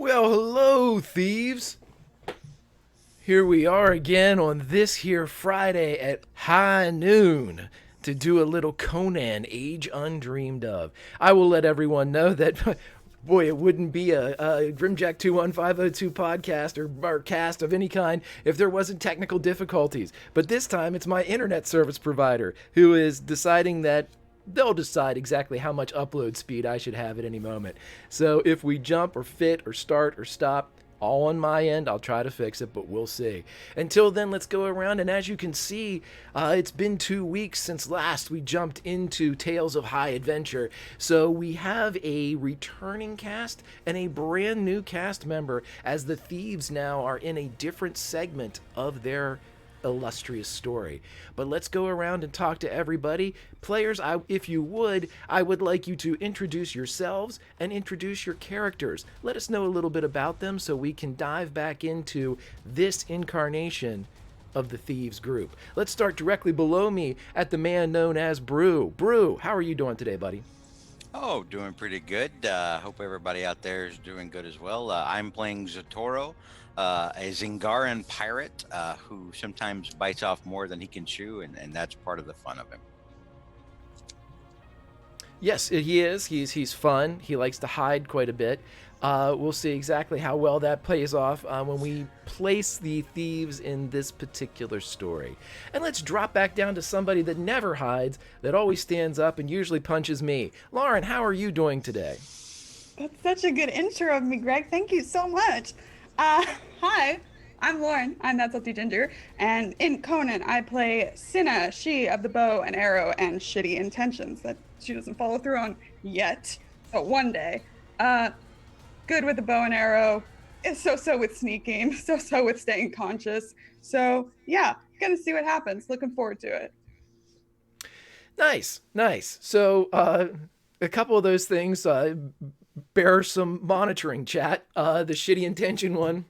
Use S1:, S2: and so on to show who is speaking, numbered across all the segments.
S1: Well, hello, thieves. Here we are again on this here Friday at high noon to do a little Conan, Age Undreamed of. I will let everyone know that, boy, it wouldn't be a Grimjack 21502 podcast or cast of any kind if there wasn't technical difficulties. But this time it's my internet service provider who is deciding that they'll decide exactly how much upload speed I should have at any moment. So if we jump or fit or start or stop, all on my end, I'll try to fix it, but we'll see. Until then, let's go around, and as you can see, it's been 2 weeks since last we jumped into Tales of High Adventure. So we have a returning cast and a brand new cast member, as the thieves now are in a different segment of their illustrious story. But let's go around and talk to everybody. Players, if you would, I would like you to introduce yourselves and introduce your characters. Let us know a little bit about them so we can dive back into this incarnation of the Thieves group. Let's start directly below me at the man known as Brew. Brew, how are you doing today, buddy?
S2: Oh, doing pretty good. Hope everybody out there is doing good as well. I'm playing Zatoro, a Zingaran pirate who sometimes bites off more than he can chew, and that's part of the fun of him.
S1: Yes, he is. He's fun. He likes to hide quite a bit. We'll see exactly how well that plays off when we place the thieves in this particular story. And let's drop back down to somebody that never hides, that always stands up and usually punches me. Lauren, how are you doing today?
S3: That's such a good intro of me, Greg. Thank you so much. Hi, I'm Lauren. I'm That Salty Ginger. And in Conan, I play Cinna, she of the bow and arrow and shitty intentions that she doesn't follow through on yet. But one day. Good with the bow and arrow, so with sneaking, so with staying conscious. So yeah, gonna see what happens. Looking forward to it.
S1: Nice. So a couple of those things bear some monitoring, chat. The shitty intention one,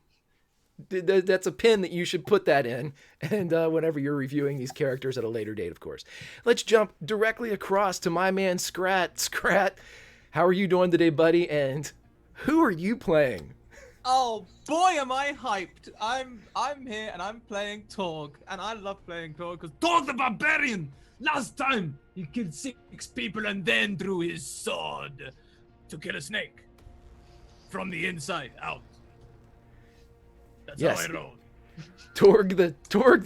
S1: that's a pin that you should put that in, and whenever you're reviewing these characters at a later date, of course. Let's jump directly across to my man Scrat. Scrat, how are you doing today, buddy? And who are you playing?
S4: Oh boy, am I hyped! I'm here and I'm playing Torg, and I love playing Torg because Torg the Barbarian. Last time he killed 6 people and then drew his sword to kill a snake from the inside out. That's
S1: yes.
S4: How I roll.
S1: Torg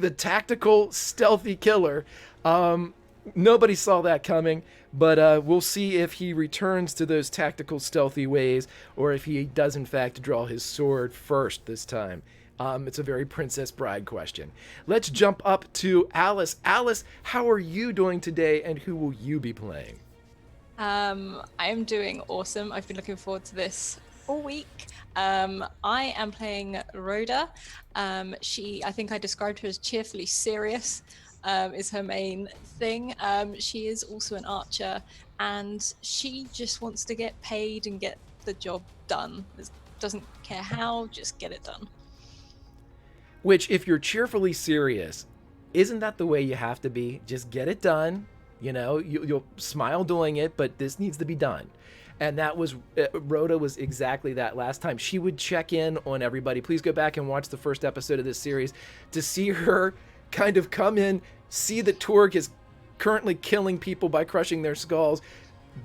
S1: the tactical stealthy killer. Nobody saw that coming, but we'll see if he returns to those tactical stealthy ways or if he does in fact draw his sword first this time. It's a very Princess Bride question. Let's jump up to Alice. Alice, how are you doing today, and who will you be playing?
S5: I am doing awesome. I've been looking forward to this all week. I am playing Rhoda. I think I described her as cheerfully serious. Is her main thing. She is also an archer, and she just wants to get paid and get the job done. Doesn't care how, just get it done.
S1: Which, if you're cheerfully serious, isn't that the way you have to be? Just get it done. You know, you'll smile doing it, but this needs to be done. And that was, Rhoda was exactly that last time. She would check in on everybody. Please go back and watch the first episode of this series to see her kind of come in, see that Torg is currently killing people by crushing their skulls,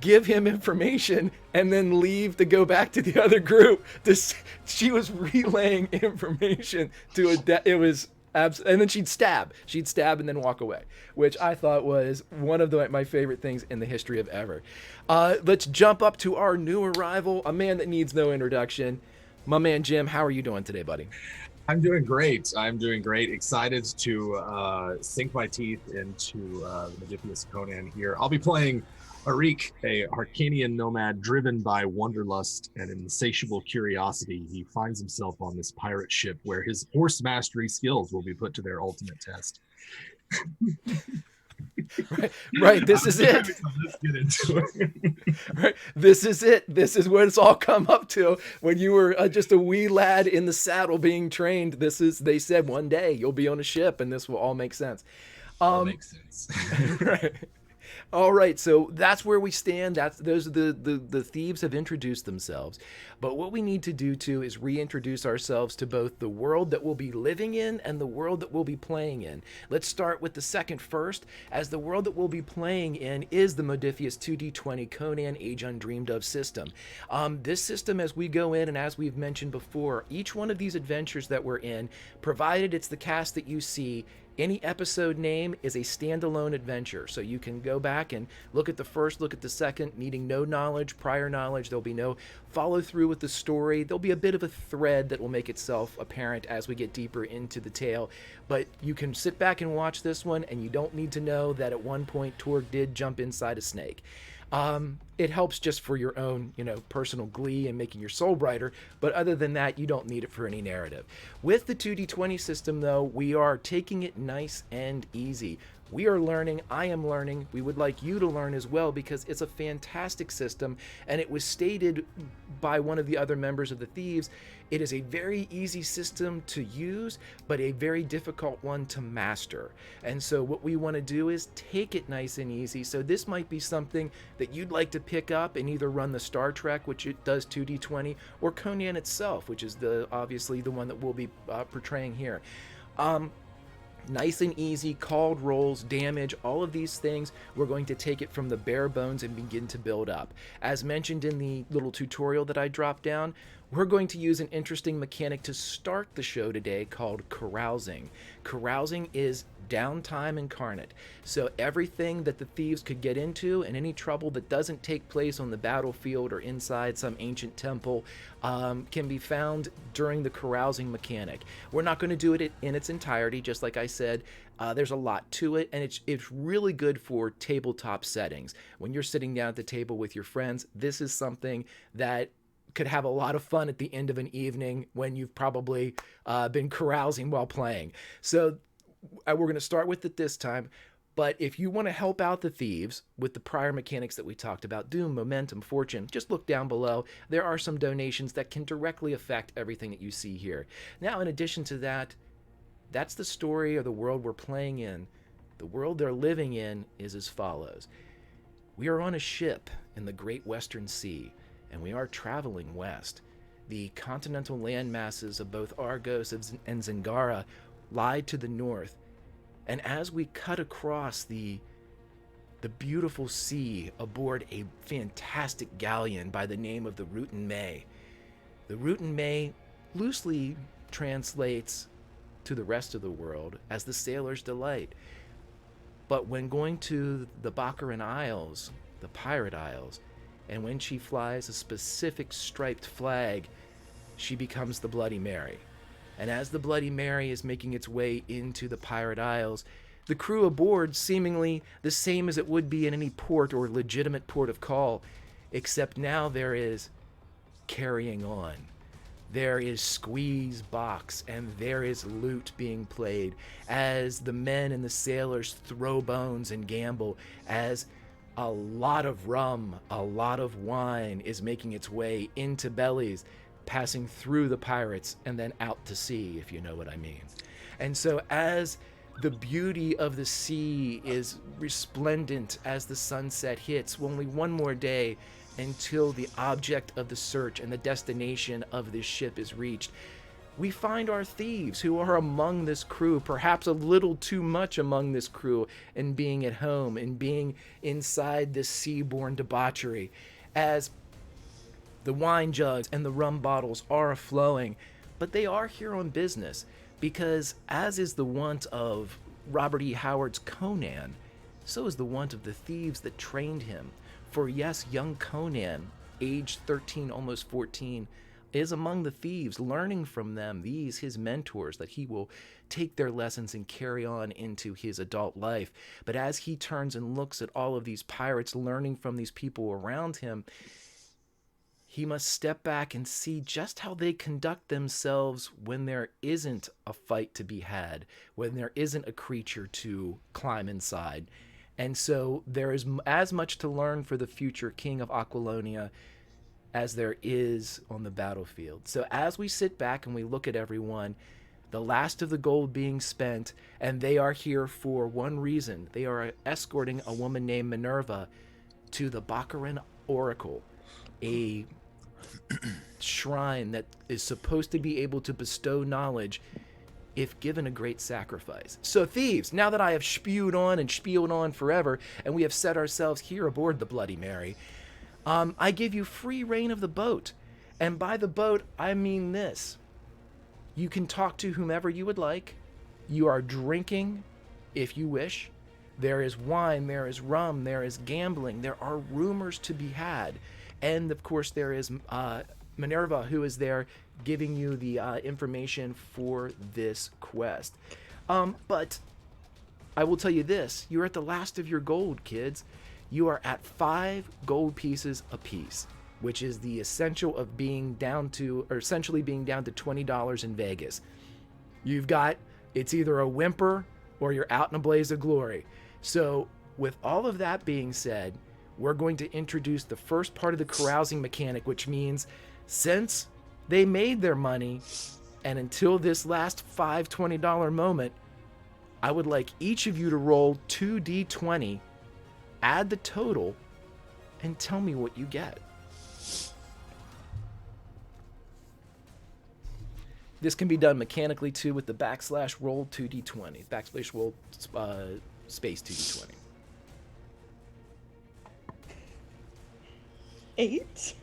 S1: give him information, and then leave to go back to the other group. She was relaying information to and then she'd stab and then walk away, which I thought was one of my favorite things in the history of ever. Let's jump up to our new arrival, a man that needs no introduction. My man Jim, how are you doing today, buddy?
S6: I'm doing great. Excited to sink my teeth into the ridiculous Conan here. I'll be playing Arik, a Harkanian nomad driven by wanderlust and insatiable curiosity. He finds himself on this pirate ship where his horse mastery skills will be put to their ultimate test.
S1: Right. This is it.
S6: Let's get into it.
S1: Right. This is it. This is what it's all come up to. When you were just a wee lad in the saddle being trained, they said one day you'll be on a ship and this will all make sense.
S6: All makes sense.
S1: Right. All right, so that's where we stand. Those are the thieves have introduced themselves. But what we need to do too is reintroduce ourselves to both the world that we'll be living in and the world that we'll be playing in. Let's start with the second first, as the world that we'll be playing in is the Modiphius 2D20 Conan Age Undreamed of system. This system, as we go in and as we've mentioned before, each one of these adventures that we're in, provided it's the cast that you see, any episode name is a standalone adventure. So you can go back and look at the first, look at the second, needing no knowledge, prior knowledge. There'll be no follow through with the story. There'll be a bit of a thread that will make itself apparent as we get deeper into the tale. But you can sit back and watch this one, and you don't need to know that at one point Torg did jump inside a snake. It helps just for your own, personal glee and making your soul brighter. But other than that, you don't need it for any narrative. With the 2D20 system, though, we are taking it nice and easy. We are learning. I am learning. We would like you to learn as well, because it's a fantastic system. And it was stated by one of the other members of the Thieves, it is a very easy system to use, but a very difficult one to master. And so what we want to do is take it nice and easy. So this might be something that you'd like to pick up and either run the Star Trek, which it does 2D20, or Conan itself, which is obviously the one that we'll be portraying here. Nice and easy, called rolls, damage, all of these things, we're going to take it from the bare bones and begin to build up. As mentioned in the little tutorial that I dropped down, we're going to use an interesting mechanic to start the show today called carousing. Carousing is downtime incarnate. So everything that the thieves could get into and any trouble that doesn't take place on the battlefield or inside some ancient temple can be found during the carousing mechanic. We're not going to do it in its entirety, just like I said. There's a lot to it, and it's really good for tabletop settings. When you're sitting down at the table with your friends, this is something that could have a lot of fun at the end of an evening when you've probably been carousing while playing. So we're going to start with it this time. But if you want to help out the thieves with the prior mechanics that we talked about, Doom, Momentum, Fortune, just look down below. There are some donations that can directly affect everything that you see here. Now, in addition to that, that's the story of the world we're playing in. The world they're living in is as follows. We are on a ship in the Great Western Sea, and we are traveling west. The continental land masses of both Argos and Zingara lie to the north, and as we cut across the beautiful sea aboard a fantastic galleon by the name of the Rutan May. The Rutan May loosely translates to the rest of the world as the Sailor's Delight. But when going to the Baccarin Isles, the Pirate Isles, and when she flies a specific striped flag, she becomes the Bloody Mary. And as the Bloody Mary is making its way into the Pirate Isles, the crew aboard seemingly the same as it would be in any port or legitimate port of call, except now there is carrying on. There is squeeze box, and there is loot being played as the men and the sailors throw bones and gamble, as a lot of rum, a lot of wine is making its way into bellies, passing through the pirates and then out to sea, if you know what I mean. And so as the beauty of the sea is resplendent as the sunset hits, only one more day until the object of the search and the destination of this ship is reached, we find our thieves who are among this crew, perhaps a little too much among this crew, and being at home and being inside this seaborne debauchery, as the wine jugs and the rum bottles are flowing. But they are here on business, because as is the wont of Robert E. Howard's Conan, so is the wont of the thieves that trained him. For yes, young Conan, aged 13, almost 14, is among the thieves, learning from them, these his mentors, that he will take their lessons and carry on into his adult life. But as he turns and looks at all of these pirates, learning from these people around him, he must step back and see just how they conduct themselves when there isn't a fight to be had, when there isn't a creature to climb inside. And so there is as much to learn for the future king of Aquilonia as there is on the battlefield. So as we sit back and we look at everyone, the last of the gold being spent, and they are here for one reason. They are escorting a woman named Minerva to the Baccarin Oracle, a shrine that is supposed to be able to bestow knowledge if given a great sacrifice. So thieves, now that I have spewed on and spieled on forever, and we have set ourselves here aboard the Bloody Mary, I give you free reign of the boat. And by the boat, I mean this. You can talk to whomever you would like. You are drinking if you wish. There is wine, there is rum, there is gambling, there are rumors to be had. And of course, there is Minerva, who is there giving you the information for this quest. But I will tell you this, you're at the last of your gold, kids. You are at 5 gold pieces apiece, which is the essential of being down to, or essentially being down to $20 in Vegas. You've got, it's either a whimper or you're out in a blaze of glory. So with all of that being said, we're going to introduce the first part of the carousing mechanic, which means since they made their money and until this last $5 $20 moment, I would like each of you to roll 2d20, add the total, and tell me what you get. This can be done mechanically too with the backslash roll 2d20. Backslash roll space 2d20.
S3: 8.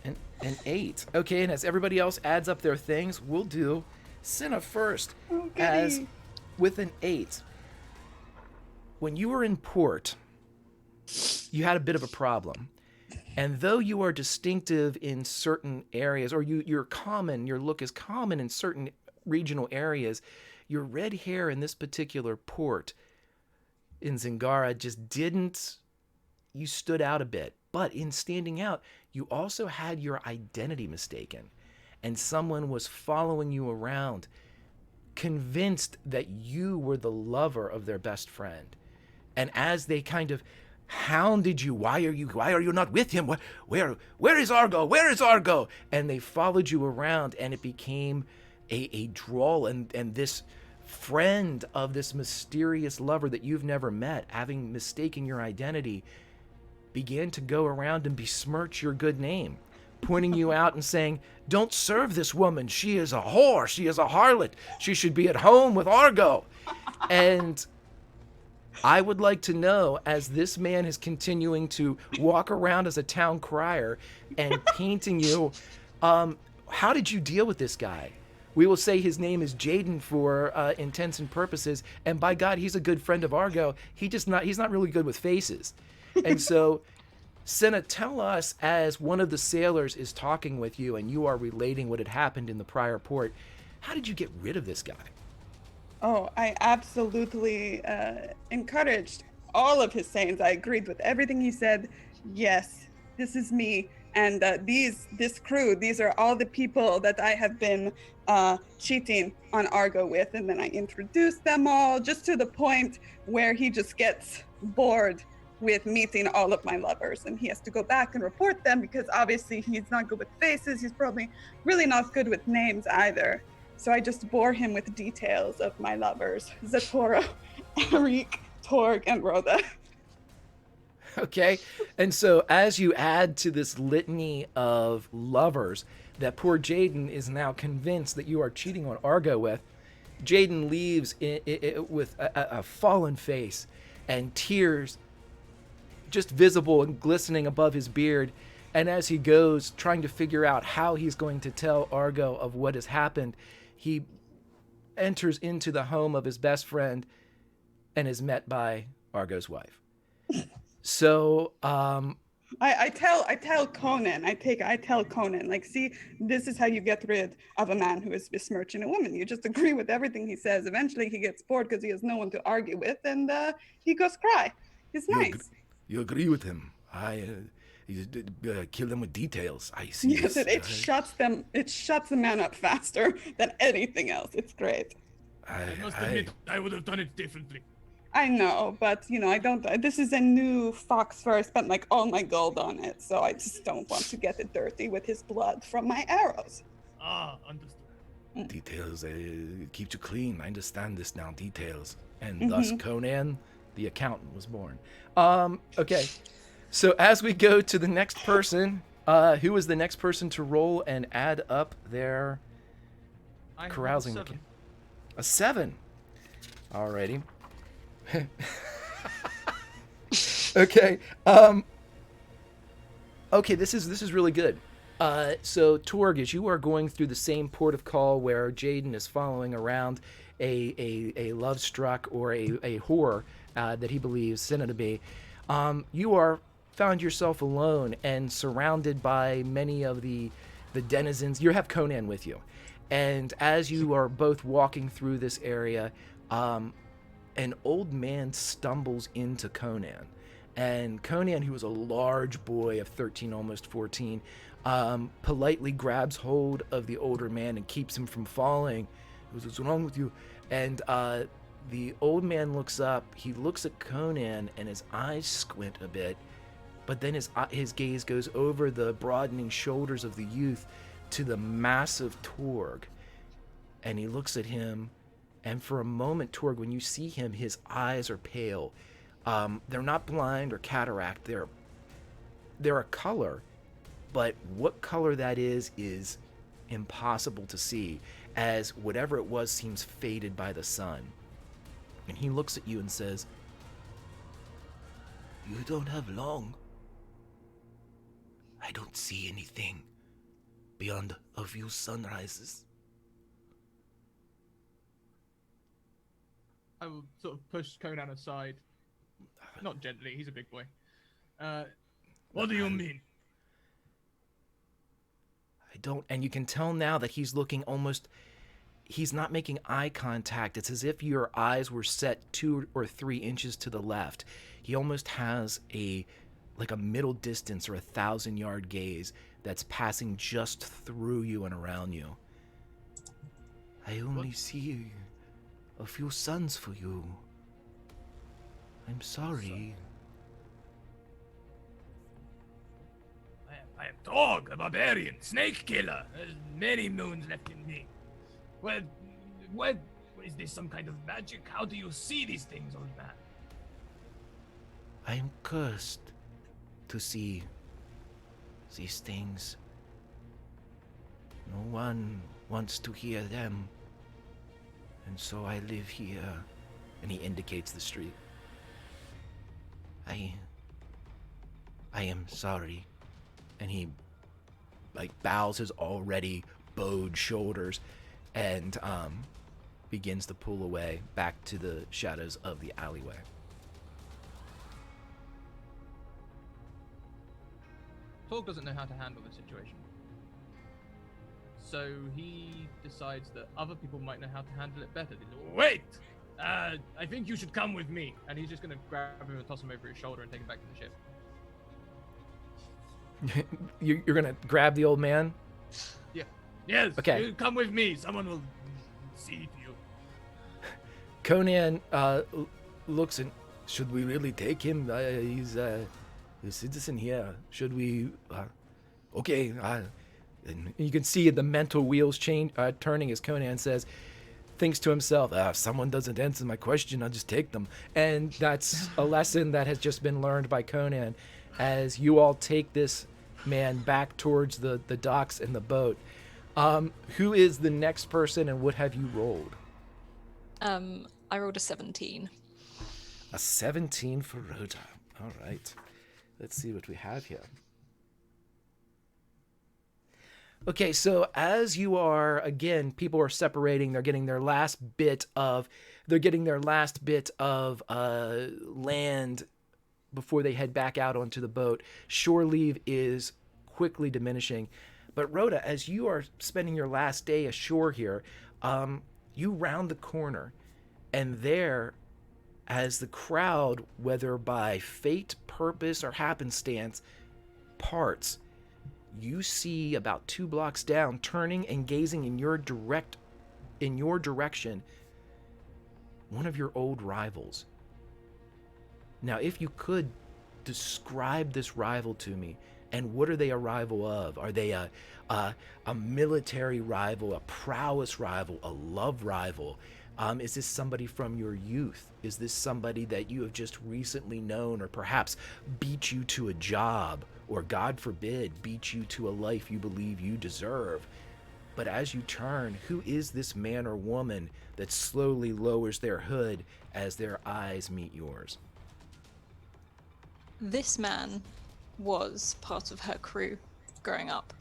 S1: An 8. Okay, and as everybody else adds up their things, we'll do Cinna first.
S3: Oh,
S1: As
S3: goody.
S1: with an 8. When you were in port, you had a bit of a problem. And though you are distinctive in certain areas, or you're common, your look is common in certain regional areas, your red hair in this particular port in Zingara just didn't, you stood out a bit. But in standing out, you also had your identity mistaken. And someone was following you around, convinced that you were the lover of their best friend. And as they kind of hounded you, why are you not with him? Where is Argo? Where is Argo? And they followed you around, and it became a drawl, and this friend of this mysterious lover that you've never met, having mistaken your identity, began to go around and besmirch your good name, pointing you out and saying, don't serve this woman. She is a whore. She is a harlot. She should be at home with Argo. And I would like to know, as this man is continuing to walk around as a town crier and painting you, how did you deal with this guy? We will say his name is Jaden for intents and purposes, and by God, he's a good friend of Argo. He's not really good with faces. And so, Cinna, tell us, as one of the sailors is talking with you and you are relating what had happened in the prior port, how did you get rid of this guy?
S3: Oh, I absolutely encouraged all of his sayings. I agreed with everything he said. Yes, this is me. And this crew, these are all the people that I have been cheating on Argo with. And then I introduced them all just to the point where he just gets bored with meeting all of my lovers. And he has to go back and report them because obviously he's not good with faces. He's probably really not good with names either. So I just bore him with details of my lovers, Zatoro, Eric, Torg, and Rhoda.
S1: Okay, and so as you add to this litany of lovers that poor Jaden is now convinced that you are cheating on Argo with, Jaden leaves with a fallen face and tears just visible and glistening above his beard. And as he goes, trying to figure out how he's going to tell Argo of what has happened, he enters into the home of his best friend and is met by Argo's wife. So,
S3: I tell Conan, I tell Conan, like, see, this is how you get rid of a man who is besmirching a woman. You just agree with everything he says. Eventually he gets bored because he has no one to argue with, and he goes cry. He's nice.
S1: You agree with him. You kill them with details. I see.
S3: Yes, it shuts them. It shuts the man up faster than anything else. It's great.
S4: I must admit, I would have done it differently.
S3: I know, but I don't. This is a new fox fur. I spent like all my gold on it, so I just don't want to get it dirty with his blood from my arrows.
S4: Ah, understood.
S1: Details, keep you clean. I understand this now, details. And thus Conan, the accountant, was born. Okay, so as we go to the next person, who is the next person to roll and add up their
S4: I have
S1: carousing?
S4: a 7.
S1: A 7. Alrighty. Okay. Okay, this is really good. So Torg, as you are going through the same port of call where Jaden is following around a love struck or a whore that he believes Senna to be, you are found yourself alone and surrounded by many of the denizens. You have Conan with you, and as you are both walking through this area, an old man stumbles into Conan. And Conan, who was a large boy of 13, almost 14, politely grabs hold of the older man and keeps him from falling. What's wrong with you? And the old man looks up. He looks at Conan, and his eyes squint a bit. But then his gaze goes over the broadening shoulders of the youth to the massive Torg. And he looks at him, and for a moment, Torg, when you see him, his eyes are pale. They're not blind or cataract. They're a color, but what color that is impossible to see, as whatever it was seems faded by the sun. And he looks at you and says, "You don't have long. I don't see anything beyond a few sunrises."
S4: I will sort of push Conan aside. Not gently, he's a big boy. What do you mean?
S1: I don't, and you can tell now that he's looking almost, he's not making eye contact. It's as if your eyes were set 2 or 3 inches to the left. He almost has like a middle distance or 1,000-yard gaze that's passing just through you and around you. I only see a few suns for you. I'm sorry.
S4: I am Dog, a barbarian, snake killer. There's many moons left in me. What is this, some kind of magic? How do you see these things, old man?
S1: I am cursed to see these things. No one wants to hear them. And so I live here. And he indicates the street. I am sorry. And he bows his already bowed shoulders and begins to pull away back to the shadows of the alleyway.
S4: Torg doesn't know how to handle the situation. So he decides that other people might know how to handle it better. Wait! I think you should come with me. And he's just going to grab him and toss him over his shoulder and take him back to the ship.
S1: You're going to grab the old man?
S4: Yeah. Yes.
S1: Okay.
S4: You come with me. Someone will see to you.
S1: Conan looks and, should we really take him? He's a citizen here. Should we? Okay. And you can see the mental wheels turning as Conan thinks to himself, if someone doesn't answer my question, I'll just take them. And that's a lesson that has just been learned by Conan as you all take this man back towards the docks and the boat. Who is the next person and what have you rolled?
S5: I rolled a 17.
S1: A 17 for Rhoda. All right. Let's see what we have here. Okay, so as you are, again, people are separating. They're getting their last bit of land before they head back out onto the boat. Shore leave is quickly diminishing. But Rhoda, as you are spending your last day ashore here, you round the corner, and there, as the crowd, whether by fate, purpose, or happenstance, parts, you see about 2 blocks down, turning and gazing in your direction, one of your old rivals. Now, if you could describe this rival to me And what are they a rival of? Are they a military rival, a prowess rival, a love rival? Is this somebody from your youth? Is this somebody that you have just recently known, or perhaps beat you to a job, or God forbid, beat you to a life you believe you deserve? But as you turn, who is this man or woman that slowly lowers their hood as their eyes meet yours?
S5: This man was part of her crew growing up.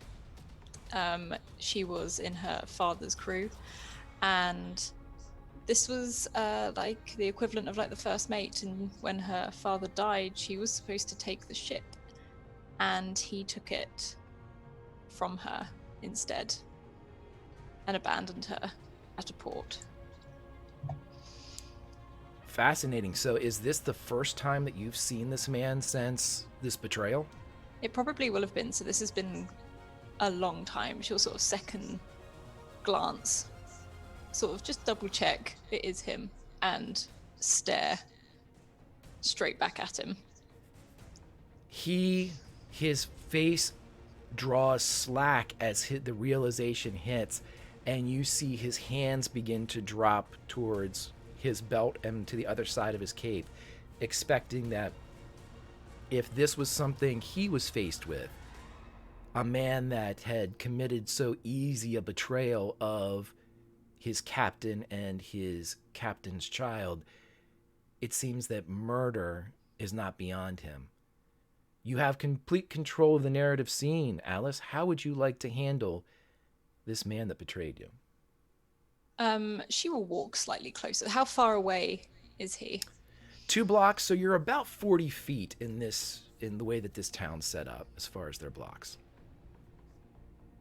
S5: She was in her father's crew, and this was like the equivalent of like the first mate. And when her father died, she was supposed to take the ship, and he took it from her instead and abandoned her at a port.
S1: Fascinating. So is this the first time that you've seen this man since this betrayal?
S5: It probably will have been, so this has been a long time. She'll sort of second glance, sort of just double check it is him, and stare straight back at him.
S1: His face draws slack as the realization hits, and you see his hands begin to drop towards his belt and to the other side of his cape, expecting that if this was something he was faced with, a man that had committed so easy a betrayal of his captain and his captain's child, it seems that murder is not beyond him. You have complete control of the narrative scene, Alice. How would you like to handle this man that betrayed you?
S5: She will walk slightly closer. How far away is he?
S1: 2 blocks, so you're about 40 feet in the way that this town's set up as far as their blocks.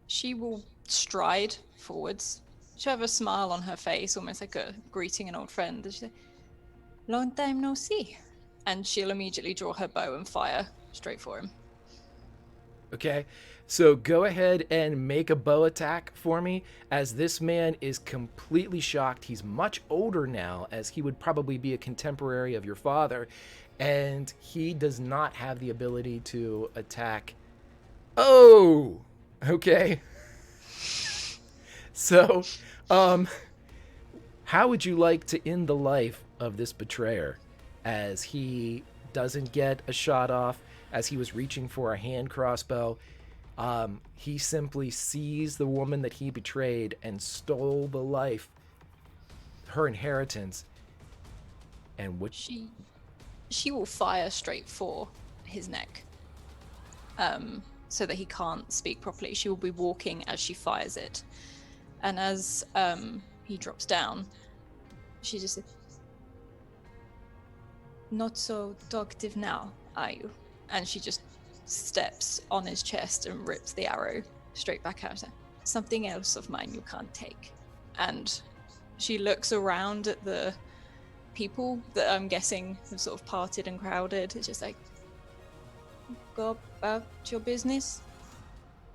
S5: She will stride forwards. She'll have a smile on her face, almost like a greeting an old friend. And she'll say, "Long time no see." And she'll immediately draw her bow and fire straight for him.
S1: Okay, so go ahead and make a bow attack for me, as this man is completely shocked. He's much older now, as he would probably be a contemporary of your father, and he does not have the ability to attack. Oh, okay. So, how would you like to end the life of this betrayer, as he doesn't get a shot off, as he was reaching for a hand crossbow? He simply sees the woman that he betrayed and stole the life, her inheritance, and what
S5: she will fire straight for his neck, so that he can't speak properly. She will be walking as she fires it, and as he drops down, she just says, "Not so talkative now, are you?" And she just steps on his chest and rips the arrow straight back out. "Something else of mine you can't take." And she looks around at the people that I'm guessing have sort of parted and crowded. It's just like, "Go about your business."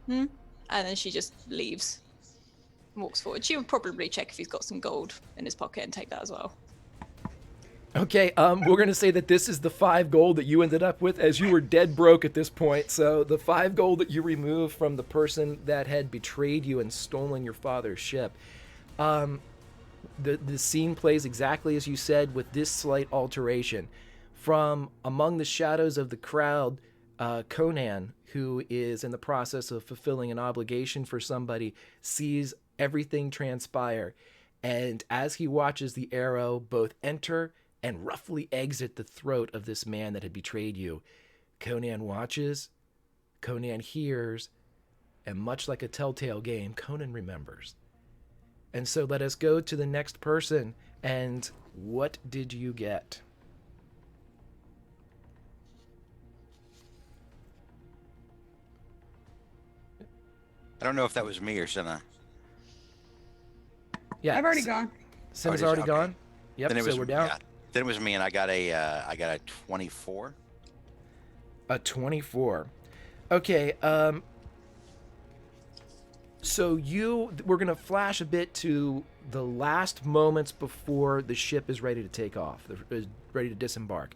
S5: And then she just leaves and walks forward. She would probably check if he's got some gold in his pocket and take that as well.
S1: Okay, we're going to say that this is the 5 gold that you ended up with, as you were dead broke at this point. So the 5 gold that you removed from the person that had betrayed you and stolen your father's ship. The scene plays exactly as you said, with this slight alteration. From among the shadows of the crowd, Conan, who is in the process of fulfilling an obligation for somebody, sees everything transpire. And as he watches the arrow both enter and roughly exit the throat of this man that had betrayed you, Conan watches, Conan hears, and much like a telltale game, Conan remembers. And so let us go to the next person. And what did you get?
S2: I don't know if that was me or Senna.
S1: Yeah,
S3: I've already gone.
S1: Senna's
S2: Oh, it is?
S1: already
S2: Okay.
S1: gone. Yep.
S2: Then it
S1: So
S2: was,
S1: we're down.
S2: yeah. Then it was me, and I got a 24.
S1: A 24. Okay. So we're gonna flash a bit to the last moments before the ship is ready to take off, is ready to disembark,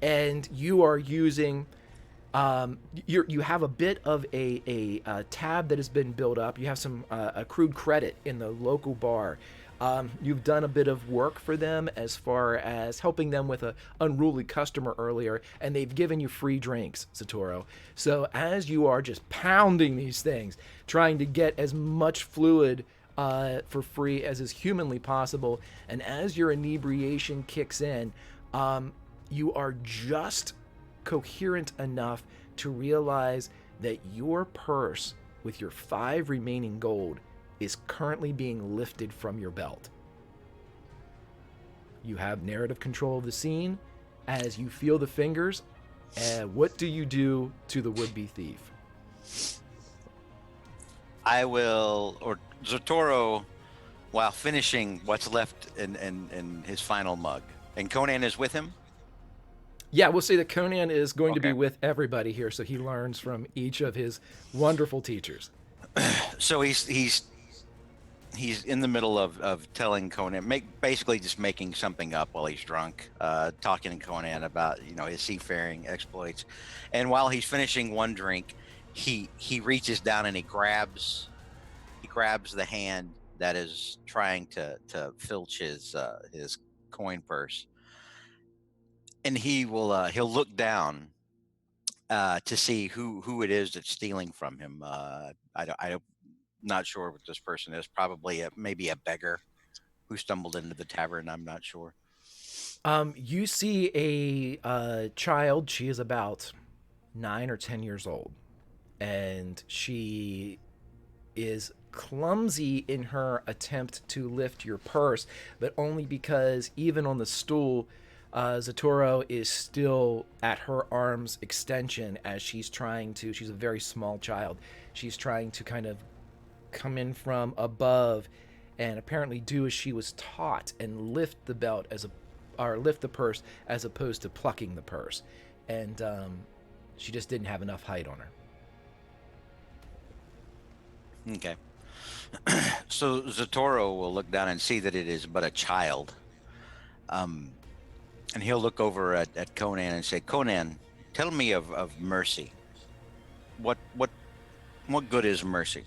S1: and you are using You have a bit of a tab that has been built up. You have some accrued credit in the local bar. You've done a bit of work for them as far as helping them with a unruly customer earlier, and they've given you free drinks, Satoru. So as you are just pounding these things, trying to get as much fluid for free as is humanly possible, and as your inebriation kicks in, you are just coherent enough to realize that your purse with your 5 remaining gold is currently being lifted from your belt. You have narrative control of the scene as you feel the fingers. What do you do to the would-be thief?
S2: I will, or Zotoro, while finishing what's left in his final mug. And Conan is with him?
S1: Yeah, we'll say that Conan is going to be
S2: Okay.
S1: with everybody here, so he learns from each of his wonderful teachers.
S2: So he's in the middle of telling Conan, basically just making something up while he's drunk, talking to Conan about his seafaring exploits, and while he's finishing one drink, he reaches down and he grabs the hand that is trying to filch his coin purse, and he'll look down to see who it is that's stealing from him. I'm not sure what this person is. Probably maybe a beggar who stumbled into the tavern. I'm not sure.
S1: You see a child. She is about 9 or 10 years old, and she is clumsy in her attempt to lift your purse, but only because even on the stool, Zatoro is still at her arm's extension as she's a very small child. She's trying to kind of come in from above and apparently do as she was taught and lift the lift the purse as opposed to plucking the purse. And she just didn't have enough height on her.
S2: Okay. So Zatoro will look down and see that it is but a child. And he'll look over at Conan and say, Conan, tell me of mercy. What good is mercy?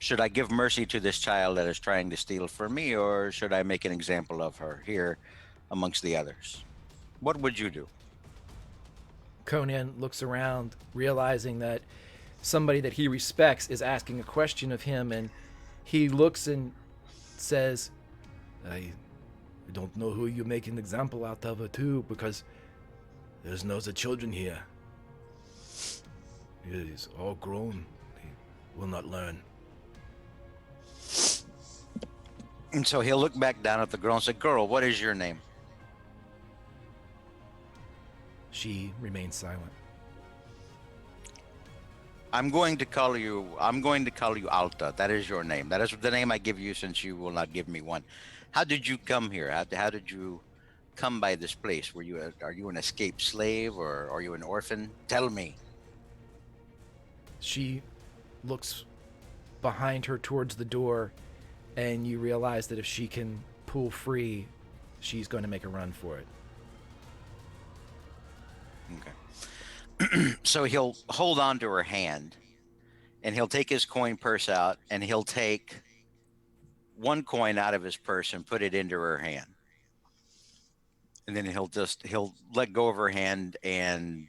S2: Should I give mercy to this child that is trying to steal from me, or should I make an example of her here amongst the others? What would you do?
S1: Conan looks around, realizing that somebody that he respects is asking a question of him, and he looks and says, I don't know who you make an example out of it too, because there's no the children here. It is all grown. They will not learn.
S2: And so he'll look back down at the girl and say, girl, what is your name?
S1: She remains silent.
S2: I'm going to call you Alta. That is your name. That is the name I give you, since you will not give me one. How did you come here? How did you come by this place? Are you an escaped slave, or are you an orphan? Tell me.
S1: She looks behind her towards the door, and you realize that if she can pull free, she's going to make a run for it.
S2: Okay. So he'll hold on to her hand, and he'll take his coin purse out, and he'll take one coin out of his purse and put it into her hand. And then he'll let go of her hand and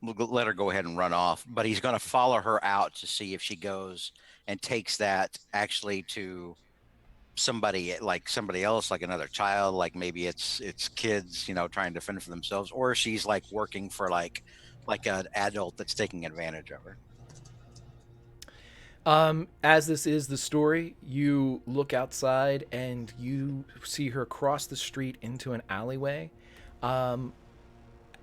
S2: let her go ahead and run off. But he's going to follow her out to see if she goes and takes that actually to somebody else, like another child, like maybe it's kids, trying to fend for themselves, or she's like working for like an adult that's taking advantage of her.
S1: As this is the story, you look outside and you see her cross the street into an alleyway.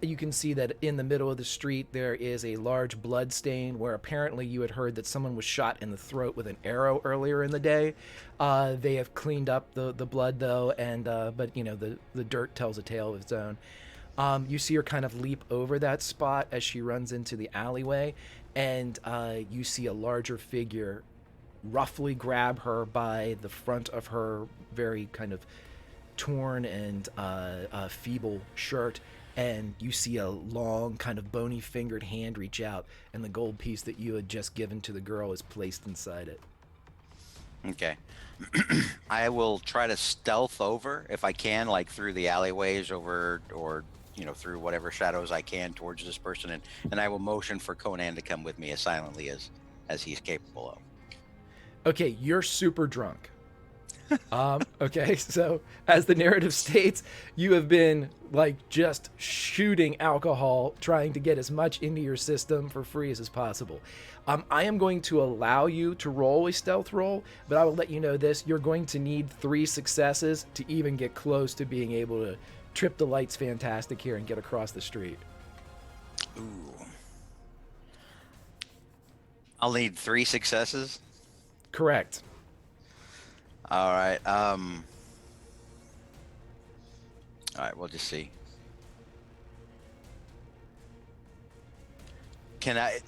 S1: You can see that in the middle of the street there is a large blood stain where apparently you had heard that someone was shot in the throat with an arrow earlier in the day. They have cleaned up the blood though, and but the dirt tells a tale of its own. You see her kind of leap over that spot as she runs into the alleyway, and you see a larger figure roughly grab her by the front of her very kind of torn and feeble shirt and you see a long, kind of bony fingered hand reach out, and the gold piece that you had just given to the girl is placed inside it.
S2: Okay. I will try to stealth over if I can, like through the alleyways over, or through whatever shadows I can towards this person, and I will motion for Conan to come with me as silently as he's capable of.
S1: Okay, you're super drunk. Okay, so as the narrative states, you have been like just shooting alcohol, trying to get as much into your system for free as possible. I am going to allow you to roll a stealth roll, but I will let you know this: you're going to need 3 successes to even get close to being able to trip the lights fantastic here and get across the street.
S2: Ooh. I'll need 3 successes.
S1: Correct.
S2: All right. All right. We'll just see. Can I,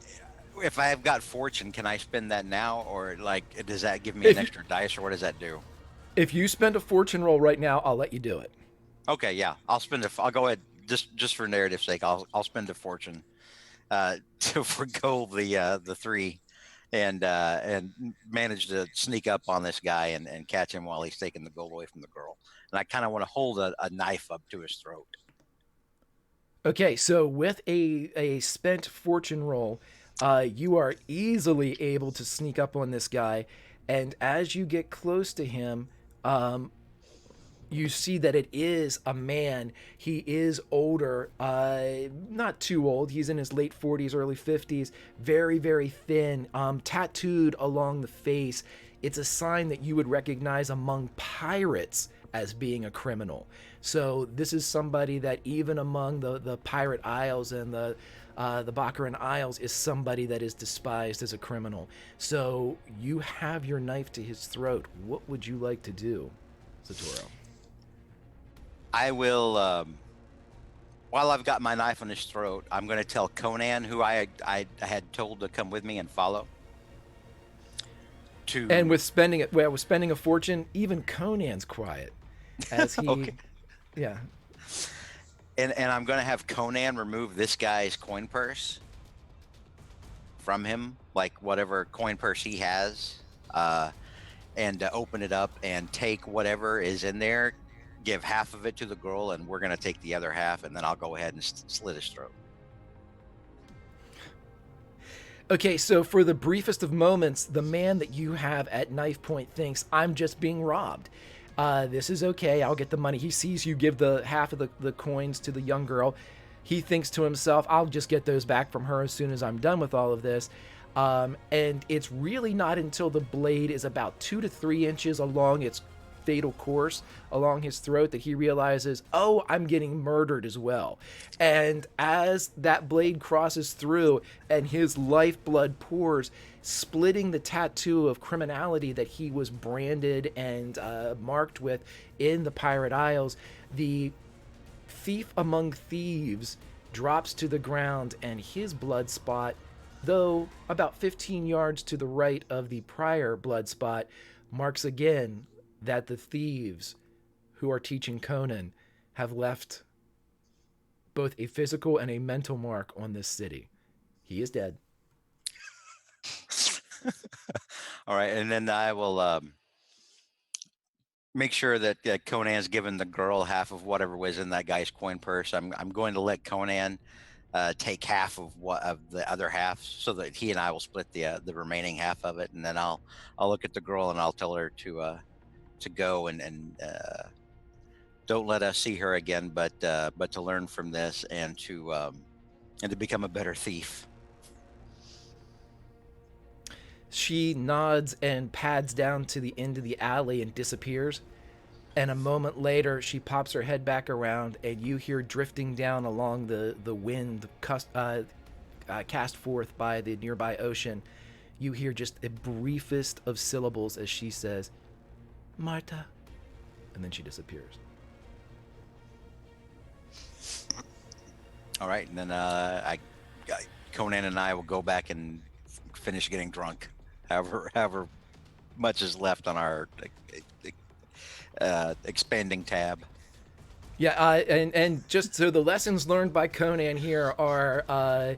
S2: if I have got fortune, can I spend that now, or like does that give me an extra dice, or what does that do?
S1: If you spend a fortune roll right now, I'll let you do it.
S2: Okay. Yeah. I'll go ahead just for narrative's sake. I'll spend a fortune to forgo the 3. And manage to sneak up on this guy and catch him while he's taking the gold away from the girl. And I kind of want to hold a knife up to his throat.
S1: Okay, so with a spent fortune roll, you are easily able to sneak up on this guy. And as you get close to him, you see that it is a man. He is older, not too old. He's in his late 40s, early 50s, very, very thin, tattooed along the face. It's a sign that you would recognize among pirates as being a criminal. So this is somebody that even among the Pirate Isles and the Baccaran Isles is somebody that is despised as a criminal. So you have your knife to his throat. What would you like to do, Satoru?
S2: I will, while I've got my knife on his throat, I'm going to tell Conan, who I had told to come with me and follow.
S1: And with spending a fortune, even Conan's quiet, as he,
S2: okay.
S1: Yeah.
S2: And I'm going to have Conan remove this guy's coin purse from him, like whatever coin purse he has, and open it up and take whatever is in there. Give half of it to the girl, and we're gonna take the other half, and then I'll go ahead and slit his throat.
S1: Okay, so for the briefest of moments, the man that you have at knife point thinks, I'm just being robbed. This is okay, I'll get the money. He sees you give the half of the coins to the young girl. He thinks to himself, I'll just get those back from her as soon as I'm done with all of this. And it's really not until the blade is about 2 to 3 inches along its fatal course along his throat that he realizes, oh, I'm getting murdered as well. And as that blade crosses through and his lifeblood pours, splitting the tattoo of criminality that he was branded and marked with in the Pirate Isles, the thief among thieves drops to the ground, and his blood spot, though about 15 yards to the right of the prior blood spot, marks again that the thieves who are teaching Conan have left both a physical and a mental mark on this city. He is dead.
S2: All right, and then I will make sure that Conan's given the girl half of whatever was in that guy's coin purse. I'm going to let Conan take half of the other half, so that he and I will split the remaining half of it, and then I'll look at the girl and I'll tell her to go and don't let us see her again, but to learn from this and to become a better thief.
S1: She nods and pads down to the end of the alley and disappears. And a moment later, she pops her head back around, and you hear drifting down along the wind cast forth by the nearby ocean. You hear just the briefest of syllables as she says, Marta, and then she disappears.
S2: All right, and then Conan and I will go back and finish getting drunk. However much is left on our expanding tab.
S1: Yeah, and just so the lessons learned by Conan here are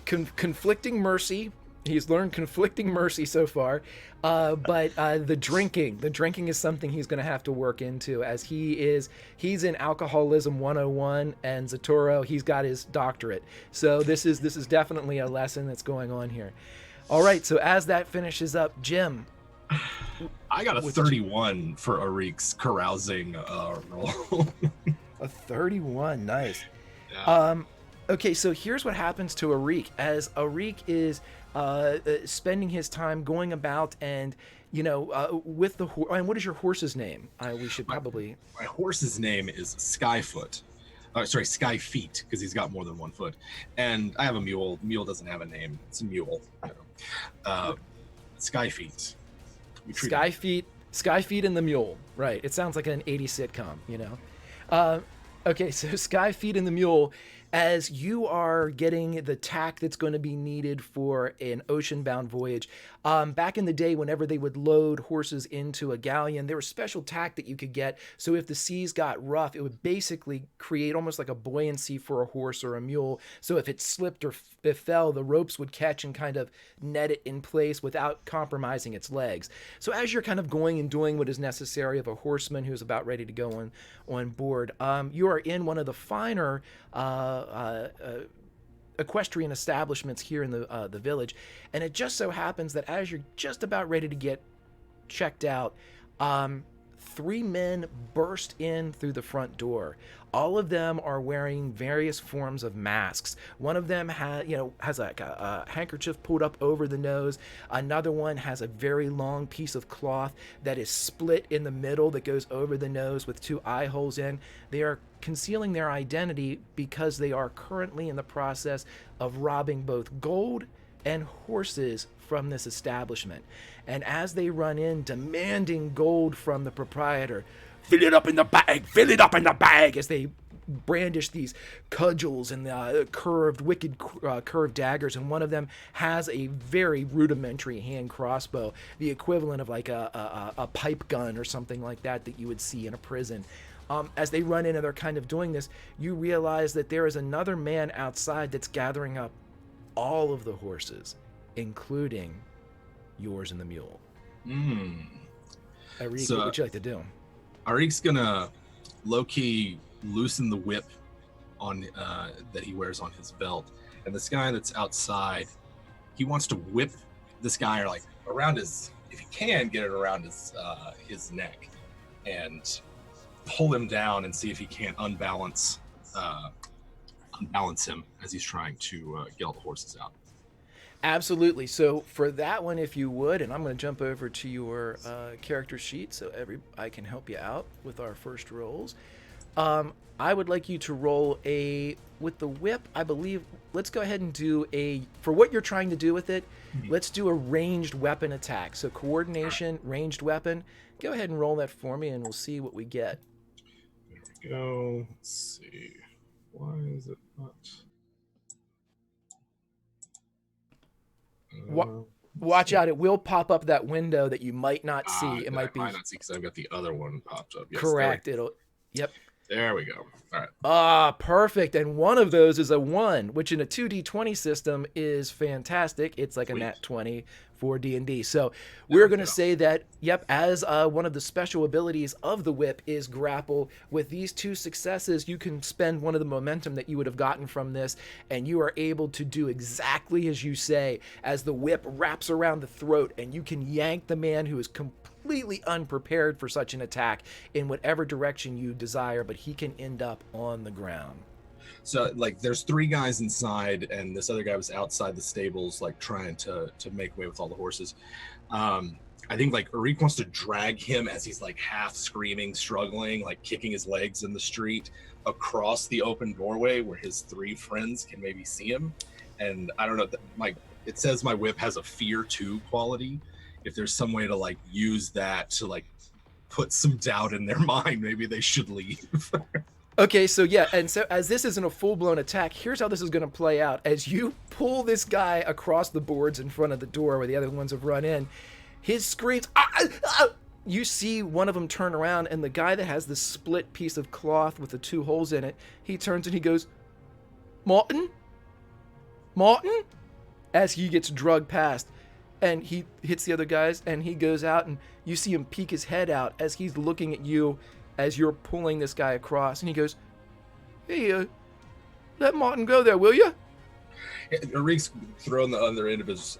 S1: conflicting mercy. He's learned conflicting mercy so far, but the drinking is something he's going to have to work into, as he's in alcoholism 101, and Zatoro, he's got his doctorate. So this is definitely a lesson that's going on here. All right, so as that finishes up, Jim.
S6: I got a 31 for Arik's carousing roll.
S1: A 31, nice.
S6: Yeah.
S1: Okay, so here's what happens to Arik. As Arik is spending his time going about and, with the horse. And what is your horse's name? We should probably.
S6: My horse's name is Skyfoot. Skyfeet, because he's got more than 1 foot. And I have a mule. Mule doesn't have a name. It's a mule. Skyfeet. Skyfeet
S1: and the Mule. Right. It sounds like an 80s sitcom, Okay, so Skyfeet and the Mule, as you are getting the tack that's going to be needed for an ocean-bound voyage. Back in the day, whenever they would load horses into a galleon, there was special tack that you could get. So if the seas got rough, it would basically create almost like a buoyancy for a horse or a mule. So if it slipped or it fell, the ropes would catch and kind of net it in place without compromising its legs. So as you're kind of going and doing what is necessary of a horseman who's about ready to go on board, you are in one of the finer equestrian establishments here in the village, and it just so happens that as you're just about ready to get checked out, 3 men burst in through the front door. All of them are wearing various forms of masks. One of them has like a handkerchief pulled up over the nose. Another one has a very long piece of cloth that is split in the middle that goes over the nose with 2 eye holes in. They are concealing their identity because they are currently in the process of robbing both gold and horses from this establishment. And as they run in demanding gold from the proprietor, fill it up in the bag, as they brandish these cudgels and wicked curved daggers, and one of them has a very rudimentary hand crossbow, the equivalent of like a pipe gun or something like that you would see in a prison. As they run in and they're kind of doing this, you realize that there is another man outside that's gathering up all of the horses, including yours and the mule. Arik,
S6: So,
S1: what would you like to do?
S6: Arik's gonna low-key loosen the whip on that he wears on his belt, and this guy that's outside, he wants to whip this guy like around his, if he can get it around his neck, and pull him down and see if he can't unbalance him as he's trying to get all the horses out.
S1: Absolutely. So for that one, if you would, and I'm going to jump over to your character sheet so I can help you out with our first rolls. I would like you to roll with the whip, I believe, let's go ahead and do for what you're trying to do with it, let's do a ranged weapon attack. So coordination, ranged weapon. Go ahead and roll that for me and we'll see what we get.
S6: There we go. Let's see. Why is it not?
S1: Watch out, it will pop up that window that you might not see. It might be.
S6: I might not see because I've got the other one popped up. Yes,
S1: correct. Yep.
S6: There we go. All right.
S1: Perfect. And one of those is a 1, which in a 2d20 system is fantastic. It's like a nat 20 for D&D. So we're going to say that, as one of the special abilities of the whip is grapple. With these 2 successes, you can spend one of the momentum that you would have gotten from this, and you are able to do exactly as you say, as the whip wraps around the throat, and you can yank the man who is completely unprepared for such an attack in whatever direction you desire, but he can end up on the ground.
S6: So like there's 3 guys inside and this other guy was outside the stables like trying to make way with all the horses. I think like Arik wants to drag him as he's like half screaming, struggling, like kicking his legs in the street across the open doorway where his 3 friends can maybe see him. And I don't know, it says my whip has a fear 2 quality. If there's some way to like use that to like put some doubt in their mind, maybe they should leave.
S1: Okay, so and so as this isn't a full-blown attack, here's how this is going to play out. As you pull this guy across the boards in front of the door where the other ones have run in, his screams you see one of them turn around, and the guy that has the split piece of cloth with the 2 holes in it, he turns and he goes, Martin? Martin? As he gets drugged past, and he hits the other guys, and he goes out, and you see him peek his head out as he's looking at you as you're pulling this guy across, and he goes, hey, let Martin go there, will you?
S6: Arik's throwing the other end of his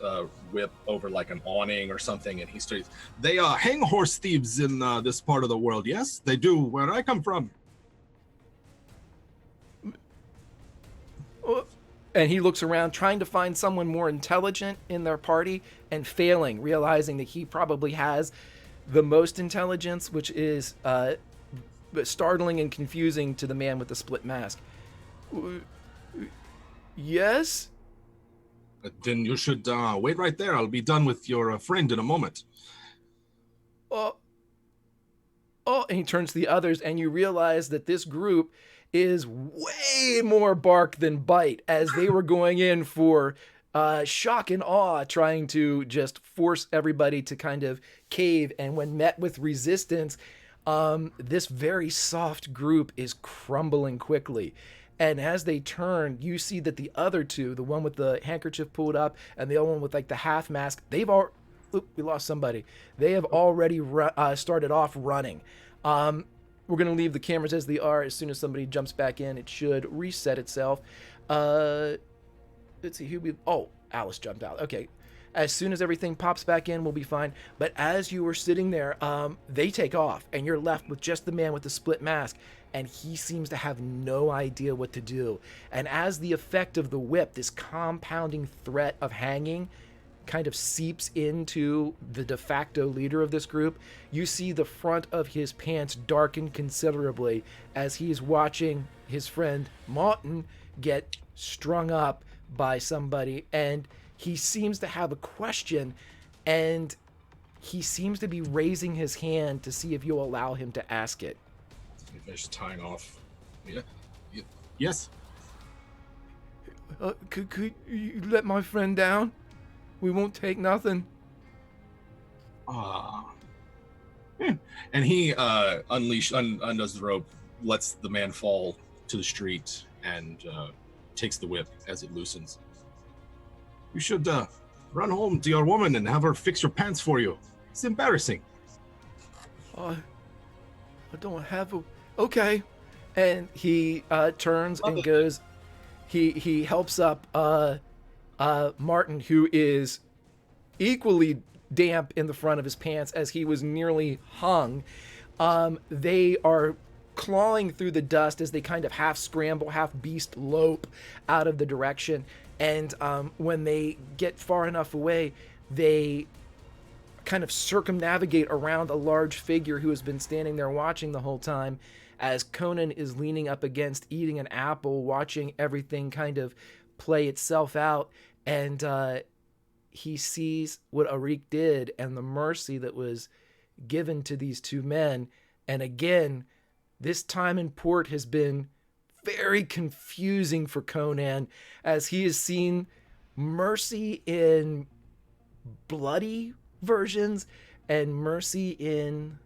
S6: whip over like an awning or something, and he starts, they hang horse thieves in this part of the world, yes? They do, where I come from.
S1: And he looks around trying to find someone more intelligent in their party and failing, realizing that he probably has the most intelligence, which is startling and confusing to the man with the split mask. Yes?
S6: Then you should wait right there. I'll be done with your friend in a moment.
S1: Oh, and he turns to the others, and you realize that this group is way more bark than bite, as they were going in for shock and awe, trying to just force everybody to kind of cave. And when met with resistance, this very soft group is crumbling quickly. And as they turn, you see that the other 2, the one with the handkerchief pulled up and the other one with like the half mask, they've all, we lost somebody. They have already started off running. We're going to leave the cameras as they are. As soon as somebody jumps back in, it should reset itself. Let's see, Alice jumped out. Okay. As soon as everything pops back in, we'll be fine. But as you were sitting there, they take off, and you're left with just the man with the split mask, and he seems to have no idea what to do. And as the effect of the whip, this compounding threat of hanging, kind of seeps into the de facto leader of this group, you see the front of his pants darken considerably as he's watching his friend Martin get strung up by somebody, and he seems to have a question, and he seems to be raising his hand to see if you'll allow him to ask it.
S6: Finish tying off. Yeah. Yes.
S1: Could you let my friend down? We won't take nothing.
S6: And he undoes the rope, lets the man fall to the street, and takes the whip as it loosens. You should run home to your woman and have her fix your pants for you. It's embarrassing.
S1: I don't have a... Okay. And he turns and goes... He helps up Martin, who is equally damp in the front of his pants as he was nearly hung. They are clawing through the dust as they kind of half scramble, half beast lope out of the direction. And when they get far enough away, they kind of circumnavigate around a large figure who has been standing there watching the whole time, as Conan is leaning up against, eating an apple, watching everything kind of play itself out. And he sees what Arik did and the mercy that was given to these 2 men. And again, this time in port has been very confusing for Conan, as he has seen mercy in bloody versions and mercy in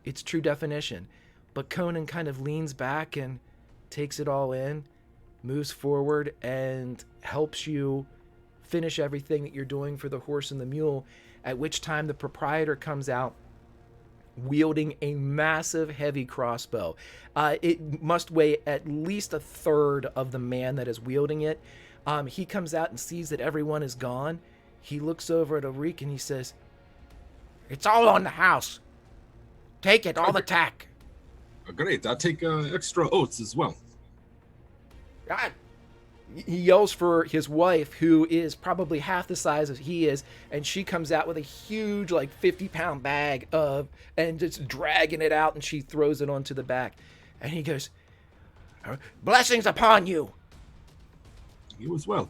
S1: its true definition. But Conan kind of leans back and takes it all in, moves forward, and helps you finish everything that you're doing for the horse and the mule, at which time the proprietor comes out wielding a massive heavy crossbow. It must weigh at least a third of the man that is wielding it. He comes out and sees that everyone is gone. He looks over at Arik and he says, "It's all on the house. Take it, all the tack."
S6: Great, I'll take extra oats as well.
S1: He yells for his wife, who is probably half the size as he is, and she comes out with a huge, like, 50-pound bag and just dragging it out, and she throws it onto the back. And he goes, "Blessings upon you."
S6: You as well.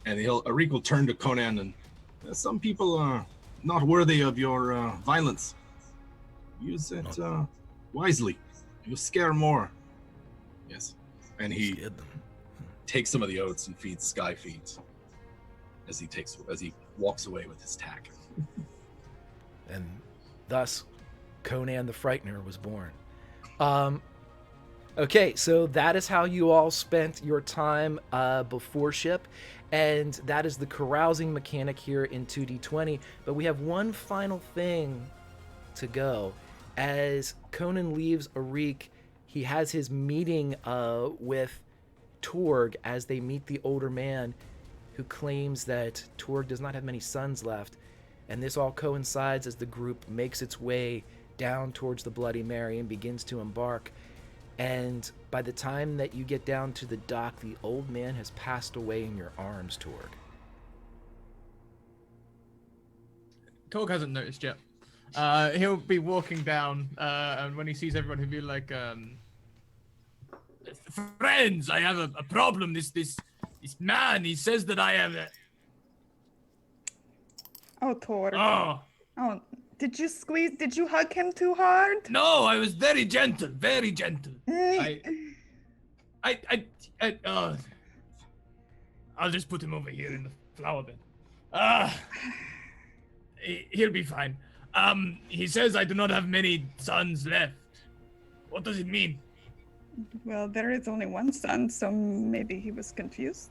S6: And Arik will turn to Conan, and some people are not worthy of your violence. Use it wisely. You'll scare more. Yes. And he takes some of the oats and feeds Sky feeds as he walks away with his tack.
S1: And Thus, Conan the Frightener was born. Okay, so that is how you all spent your time before ship, and that is the carousing mechanic here in 2D20. But we have one final thing to go. As Conan leaves Arik, he has his meeting with Torg as they meet the older man who claims that Torg does not have many sons left, and this all coincides as the group makes its way down towards the Bloody Mary and begins to embark. And by the time that you get down to the dock, the old man has passed away in your arms, Torg.
S4: Torg hasn't noticed yet. He'll be walking down, and when he sees everyone, he'll be like, "Friends, I have a problem. This man, he says that I have a..."
S3: Oh, Tor.
S4: Oh,
S3: Oh, did you hug him too hard?
S4: no, I was very gentle, very gentle. I'll just put him over here in the flower bed. He'll be fine. He says I do not have many sons left. What does it mean?
S3: Well, there is only one son, so maybe he was confused.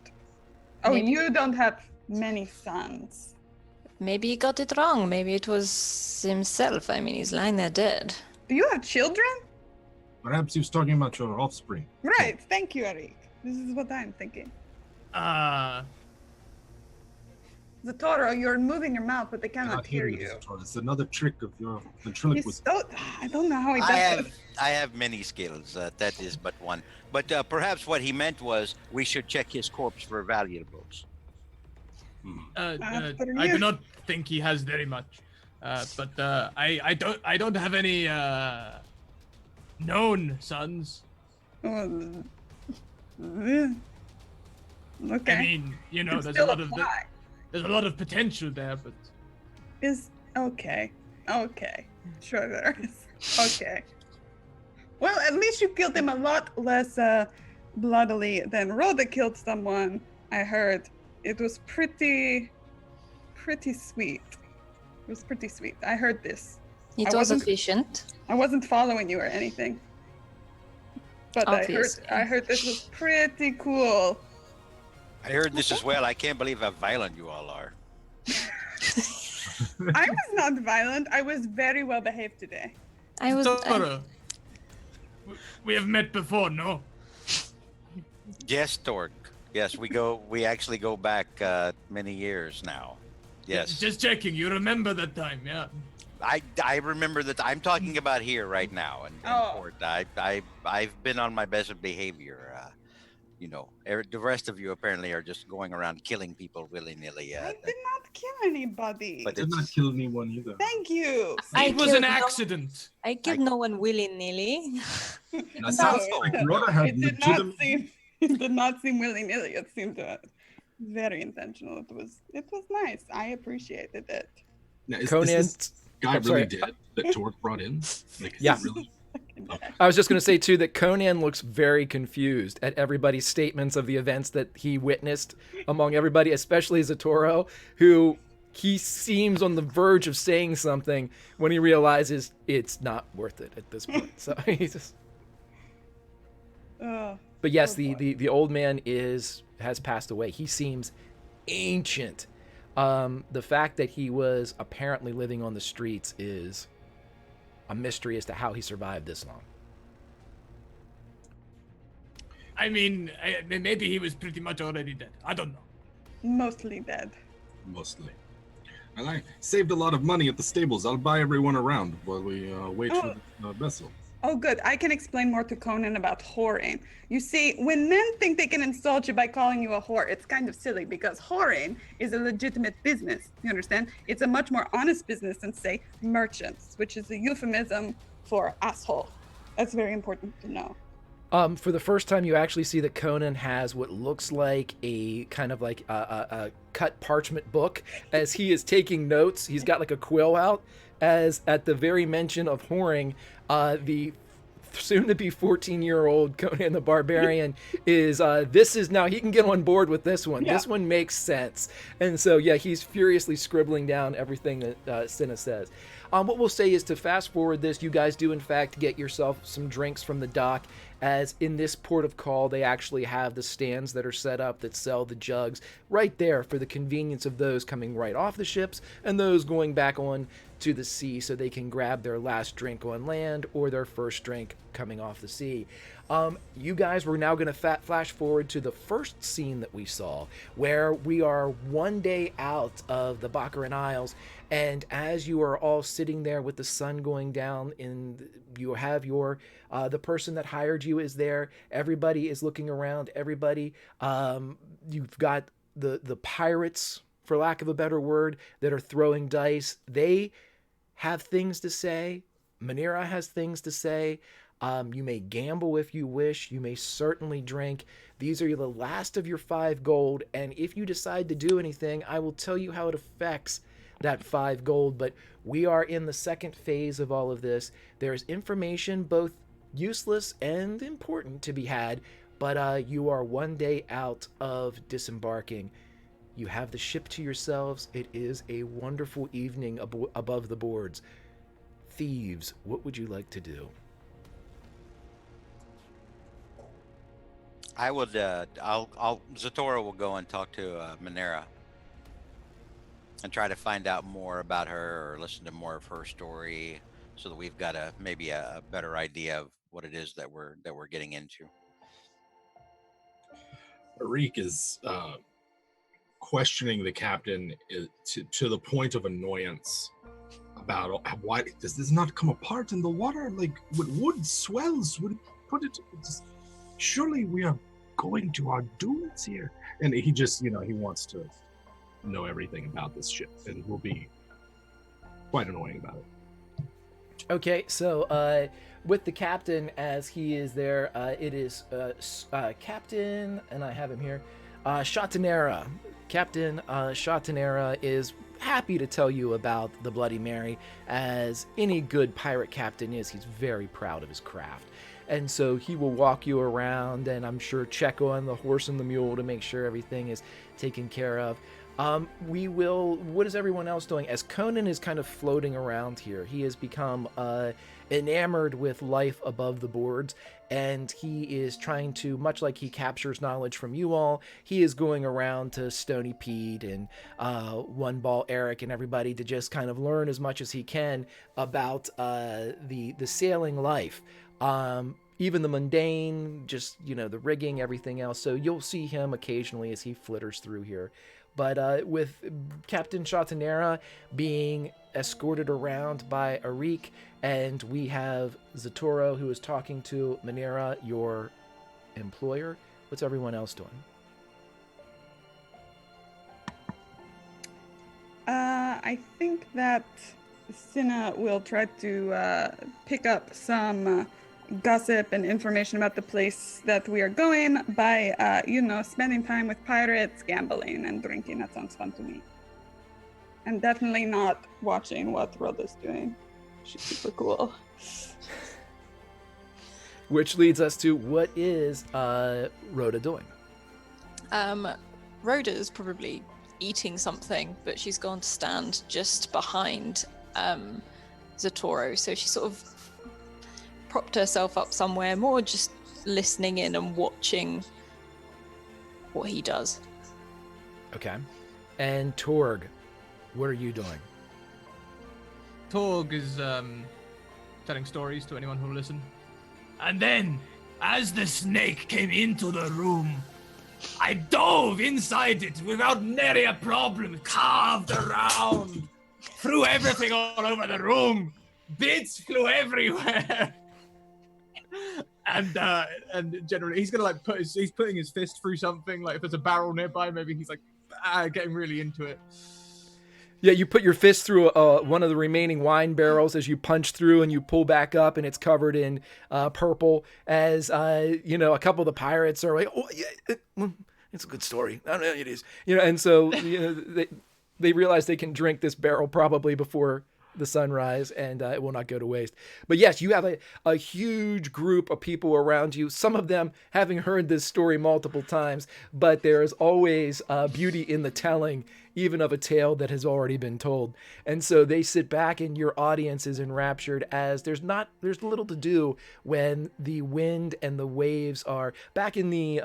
S3: Oh,
S5: Maybe.
S3: you don't have many sons.
S5: Maybe he got it wrong. Maybe it was himself. I mean, he's lying there dead.
S3: Do you have children?
S6: Perhaps he was talking about your offspring.
S3: Right. Thank you, Arik. This is what I'm thinking. Zatoro, you're moving your mouth, but they cannot hear you.
S6: It's another trick of your ventriloquist.
S3: I don't know how he does it.
S2: I have many skills. That is but one. But perhaps what he meant was we should check his corpse for valuables.
S4: I do not think he has very much. But I don't have any known sons.
S3: Okay.
S4: I mean, you know,
S3: It's
S4: there's
S3: still
S4: a lot of
S3: apply.
S4: there's a lot of potential there, but
S3: Is okay. Okay. Sure there is. Okay. Well, at least you killed him a lot less bloodily than Rhoda killed someone. I heard it was pretty sweet. It was pretty sweet. I heard this.
S5: It
S3: I
S5: was
S3: wasn't-
S5: efficient.
S3: I wasn't following you or anything. But
S5: Obviously.
S3: I heard this was pretty cool.
S2: I heard this as well. I can't believe how violent you all are.
S3: I was not violent. I was very well behaved today.
S5: I was.
S4: Toro, we have met before, no?
S2: Yes, Torg. Yes, we actually go back many years now. Yes.
S4: Just checking. You remember that time, yeah?
S2: I remember that I'm talking about here right now in
S3: Oh.
S2: port. I've been on my best behavior. You know, the rest of you apparently are just going around killing people willy-nilly.
S3: I did not kill anybody.
S2: But
S6: Did not kill anyone either.
S3: Thank you.
S4: It was
S5: killed
S4: an accident.
S5: I killed no one willy-nilly.
S6: That sounds like Rhoda had
S3: It did not
S6: legitimate.
S3: seem. It did not seem willy-nilly. It seemed very intentional. It was nice. I appreciated it.
S6: Now, is
S1: Conan,
S6: this guy
S1: I'm sorry.
S6: really dead that Torque brought in? Like, is
S1: Yeah.
S6: he really?
S1: I was just going to say, too, that Conan looks very confused at everybody's statements of the events that he witnessed among everybody, especially Zatoro, who he seems on the verge of saying something when he realizes it's not worth it at this point. So he's just... But yes,
S3: Oh, boy.
S1: the old man has passed away. He seems ancient. The fact that he was apparently living on the streets is a mystery as to how he survived this long.
S4: I mean, maybe he was pretty much already dead. I don't know.
S3: Mostly dead.
S6: Mostly. And I saved a lot of money at the stables. I'll buy everyone around while we wait for the vessel.
S3: Oh, good. I can explain more to Conan about whoring. You see, when men think they can insult you by calling you a whore, it's kind of silly because whoring is a legitimate business. You understand? It's a much more honest business than, say, merchants, which is a euphemism for asshole. That's very important to know.
S1: For the first time, you actually see that Conan has what looks like a kind of like a cut parchment book as he is taking notes. He's got like a quill out as at the very mention of whoring, the soon to be 14-year-old Conan the Barbarian is this is now he can get on board with this one.
S3: Yeah.
S1: This one makes sense. And so yeah, he's furiously scribbling down everything that Cinna says. What we'll say is to fast forward this, you guys do in fact get yourself some drinks from the dock, as in this port of call they actually have the stands that are set up that sell the jugs right there for the convenience of those coming right off the ships and those going back on to the sea, so they can grab their last drink on land or their first drink coming off the sea. You guys, we're now going to flash forward to the first scene that we saw, where we are one day out of the Baccarin Isles, and as you are all sitting there with the sun going down, you have your the person that hired you is there. Everybody is looking around. Everybody, you've got the pirates, for lack of a better word, that are throwing dice. They have things to say. Manera has things to say. You may gamble if you wish. You may certainly drink. These are the last of your 5 gold, and if you decide to do anything, I will tell you how it affects that 5 gold. But we are in the second phase of all of this. There's information both useless and important to be had, but you are one day out of disembarking. You have the ship to yourselves. It is a wonderful evening above the boards. Thieves, what would you like to do?
S2: I would. Zatora will go and talk to Manera and try to find out more about her or listen to more of her story, so that we've got maybe a better idea of what it is that we're getting into.
S6: Arik is questioning the captain to the point of annoyance about why does this not come apart in the water? Like, wood swells, would put it. Surely we are going to our dooms here. And he just, he wants to know everything about this ship, and will be quite annoying about it.
S1: Okay, so with the captain, as he is there, it is Captain, and I have him here, Chatanera. Captain Chatanera is happy to tell you about the Bloody Mary. As any good pirate captain is, he's very proud of his craft. And so he will walk you around and I'm sure check on the horse and the mule to make sure everything is taken care of. What is everyone else doing? As Conan is kind of floating around here, he has become enamored with life above the boards, and he is trying to, much like he captures knowledge from you all, he is going around to Stony Pete and One Ball Eric and everybody to just kind of learn as much as he can about the sailing life. Even the mundane, just, the rigging, everything else. So you'll see him occasionally as he flitters through here. But with Captain Chatanera being escorted around by Arik, and we have Zatoro, who is talking to Manera, your employer. What's everyone else doing?
S3: I think that Cinna will try to pick up some gossip and information about the place that we are going by, spending time with pirates, gambling, and drinking. That sounds fun to me. And definitely not watching what Rhoda's doing. She's super cool.
S1: Which leads us to, what is Rhoda doing?
S5: Rhoda's probably eating something, but she's gone to stand just behind Zatoro. So she sort of propped herself up somewhere, more just listening in and watching what he does.
S1: Okay. And Torg, what are you doing?
S4: Torg is telling stories to anyone who'll listen. And then, as the snake came into the room, I dove inside it without nary a problem, carved around, threw everything all over the room, bits flew everywhere. And generally, he's gonna he's putting his fist through something. Like if there's a barrel nearby, maybe he's like getting really into it.
S1: Yeah, you put your fist through one of the remaining wine barrels as you punch through, and you pull back up, and it's covered in purple. As a couple of the pirates are like, "Oh yeah, it's a good story. I don't know, it is." And so they realize they can drink this barrel probably before the sunrise, and it will not go to waste. But yes, you have a huge group of people around you, some of them having heard this story multiple times, but there is always beauty in the telling, even of a tale that has already been told. And so they sit back, and your audience is enraptured, as there's little to do when the wind and the waves are back in the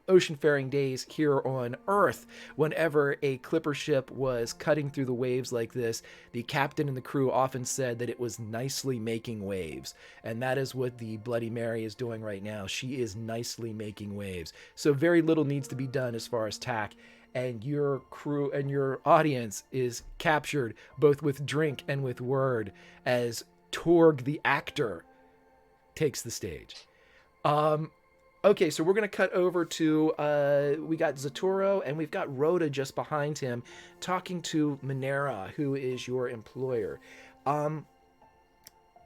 S1: ocean-faring days here on Earth. Whenever a clipper ship was cutting through the waves like this, the captain and the crew often said that it was nicely making waves. And that is what the Bloody Mary is doing right now. She is nicely making waves. So very little needs to be done as far as tack. And your crew and your audience is captured both with drink and with word as Torg the actor takes the stage. Okay, so we're going to cut over to, we got Zatoro and we've got Rhoda just behind him talking to Minera, who is your employer.